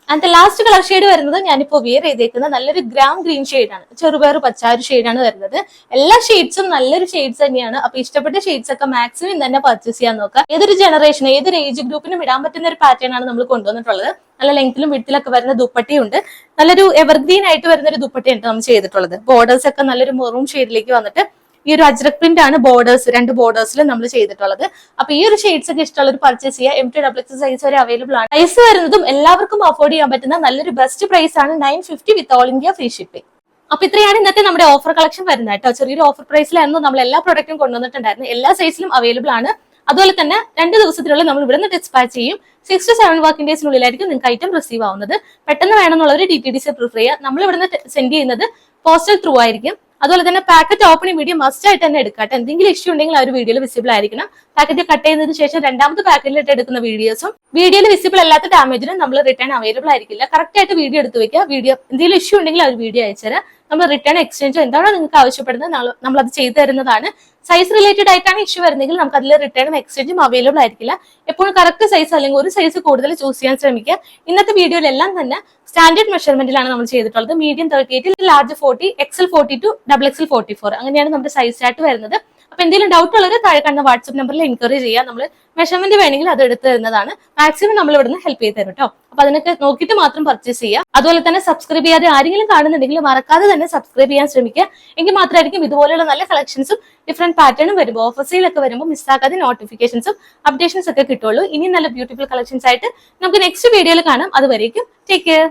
അതിന്റെ ലാസ്റ്റ് കളർ ഷെയ്ഡ് വരുന്നത് ഞാനിപ്പോ വിയർ ചെയ്തേക്കുന്ന നല്ലൊരു ഗ്രാം ഗ്രീൻ ഷെയ്ഡാണ്. ചെറുപയർ പച്ചാരു ഷെയ്ഡാണ് വരുന്നത്. എല്ലാ ഷെയ്ഡ്സും നല്ലൊരു ഷെയ്ഡ്സ് തന്നെയാണ്. അപ്പൊ ഇഷ്ടപ്പെട്ട ഷെയ്ഡ്സ് ഒക്കെ മാക്സിമം ഇന്ന് തന്നെ പർച്ചേസ് ചെയ്യാൻ നോക്കാം. ഏതൊരു ജനറേഷൻ ഏതൊരു ഏജ് ഗ്രൂപ്പിനും ഇടാൻ പറ്റുന്ന ഒരു പാറ്റേൺ ആണ് നമ്മൾ കൊണ്ടുവന്നിട്ടുള്ളത്. നല്ല ലെങ്ത്തിലും വിഡ്ത്തിലൊക്കെ വരുന്ന ദുപ്പട്ടയുണ്ട്. നല്ലൊരു എവർഗ്രീൻ ആയിട്ട് വരുന്ന ഒരു ദുപ്പട്ടയാണ് നമ്മൾ ചെയ്തിട്ടുള്ളത്. ബോർഡേഴ്സ് ഒക്കെ നല്ലൊരു മെറൂൺ ഷെയ്ഡിലേക്ക് വന്നിട്ട് ഈ ഒരു അജ്രക് പ്രിന്റ് ആണ് ബോർഡേഴ്സ്, രണ്ട് ബോർഡേഴ്സിൽ നമ്മൾ ചെയ്തിട്ടുള്ളത്. അപ്പൊ ഈ ഒരു ഷെയ്ഡ്സ് ഒക്കെ ഇഷ്ടമുള്ള ഒരു പർച്ചേസ് ചെയ്യുക. MT XXL സൈസ് വരെ അവൈലബിൾ ആണ്. പ്രൈസ് വരുന്നതും എല്ലാവർക്കും അഫോർഡ് ചെയ്യാൻ പറ്റുന്ന നല്ലൊരു ബെസ്റ്റ് പ്രൈസ് ആണ് 950 വിത്ത് ഓൾ ഇന്ത്യ ഫ്രീ ഷിപ്പിംഗ്. അപ്പൊ ഇത്രയാണ് ഇന്നത്തെ നമ്മുടെ ഓഫർ കളക്ഷൻ വരുന്നത് കേട്ടോ. ചെറിയൊരു ഓഫർ പ്രൈസിലായിരുന്നു നമ്മൾ എല്ലാ പ്രോഡക്റ്റും കൊണ്ടുവന്നിട്ടുണ്ടായിരുന്നു. എല്ലാ സൈസിലും അവൈലബിൾ ആണ്. അതുപോലെ തന്നെ 2 ദിവസത്തിനുള്ളിൽ നമ്മൾ ഇവിടുന്ന് ഡിസ്പാച്ച് ചെയ്യും. 6 to 7 വർക്കിംഗ് ഡേയ്സിനുള്ളിലായിരിക്കും നിങ്ങൾക്ക് ഐറ്റം റിസീവ് ആവുന്നത്. പെട്ടെന്ന് വേണമെന്നുള്ളവർ DTDC പ്രിഫർ ചെയ്യുക. നമ്മൾ ഇവിടുന്ന് സെൻഡ് ചെയ്യുന്നത് പോസ്റ്റൽ ത്രൂ ആയിരിക്കും. അതുപോലെ തന്നെ പാക്കറ്റ് ഓപ്പണിംഗ് വീഡിയോ മസ്റ്റ് ആയിട്ട് തന്നെ എടുക്കാട്ടെ. എന്തെങ്കിലും ഇഷ്യൂ ഉണ്ടെങ്കിൽ ആ ഒരു വീഡിയോയിൽ വിസിബിൾ ആയിരിക്കണം. പാക്കറ്റ് കട്ട് ചെയ്തതിനു ശേഷം രണ്ടാമത്തെ പാക്കറ്റിലിട്ട് എടുക്കുന്ന വീഡിയോസും വീഡിയോയിൽ വിസിബിൾ അല്ലാത്ത ഡാമേജിനും നമ്മൾ റിട്ടേൺ അവൈലബിൾ ആയിരിക്കില്ല. കറക്റ്റ് ആയിട്ട് വീഡിയോ എടുത്ത് വെക്കുക. വീഡിയോ എന്തെങ്കിലും ഇഷ്യൂ ഉണ്ടെങ്കിൽ ആ ഒരു വീഡിയോ അയച്ചുതരാം. നമ്മൾ റിട്ടേൺ എക്സ്ചേഞ്ചോ എന്താണോ നിങ്ങൾക്ക് ആവശ്യപ്പെടുന്നത് നമ്മൾ അത് ചെയ്തു തരുന്നതാണ്. സൈസ് റിലേറ്റഡ് ആയിട്ടാണ് ഇഷ്യൂ വരുന്നെങ്കിൽ നമുക്ക് അതിൽ റിട്ടേണും എക്സ്ചേഞ്ചും അവൈലബിൾ ആയിരിക്കില്ല. എപ്പോഴും കറക്റ്റ് സൈസ് അല്ലെങ്കിൽ ഒരു സൈസ് കൂടുതൽ ചൂസ് ചെയ്യാൻ ശ്രമിക്കുക. ഇന്നത്തെ വീഡിയോയിലെല്ലാം തന്നെ സ്റ്റാൻഡേർഡ് മെഷർമെന്റിലാണ് നമ്മൾ ചെയ്തിട്ടുള്ളത്. മീഡിയം 38, ലാർജ് 40, XL 42, XXL 44 അങ്ങനെയാണ് നമ്മുടെ സൈസ് ചാർട്ട് വരുന്നത്. അപ്പൊ എന്തെങ്കിലും ഡൗട്ട് ഉള്ളവർ താഴെ കാണുന്ന വാട്സ്ആപ്പ് നമ്പറിൽ എൻക്വയറി ചെയ്യാം. നമ്മൾ മെഷർമെന്റ് വേണമെങ്കിൽ അത് എടുത്ത് തരുന്നതാണ്. മാക്സിമം നമ്മൾ ഇവിടുന്ന് ഹെൽപ്പ് ചെയ്ത് തരും കേട്ടോ. അപ്പൊ അതിനൊക്കെ നോക്കിയിട്ട് മാത്രം പർച്ചേസ് ചെയ്യുക. അതുപോലെ തന്നെ സബ്സ്ക്രൈബ് ചെയ്യാതെ ആരെങ്കിലും കാണുന്നുണ്ടെങ്കിൽ മറക്കാതെ തന്നെ സബ്സ്ക്രൈബ് ചെയ്യാൻ ശ്രമിക്കുക. എങ്കിൽ മാത്രമായിരിക്കും ഇതുപോലെയുള്ള നല്ല കളക്ഷൻസും ഡിഫറെന്റ് പാറ്റേണും വരുമ്പോൾ ഓഫർ സെയിലൊക്കെ വരുമ്പോൾ മിസ്സാക്കാതെ നോട്ടിഫിക്കേഷൻസും അപ്ഡേഷൻസ് ഒക്കെ കിട്ടുള്ളൂ. ഇനി നല്ല ബ്യൂട്ടിഫുൾ കളക്ഷൻസ് ആയിട്ട് നമുക്ക് നെക്സ്റ്റ് വീഡിയോയിൽ കാണാം. അതുവരേക്കും ടേക്ക് കെയർ.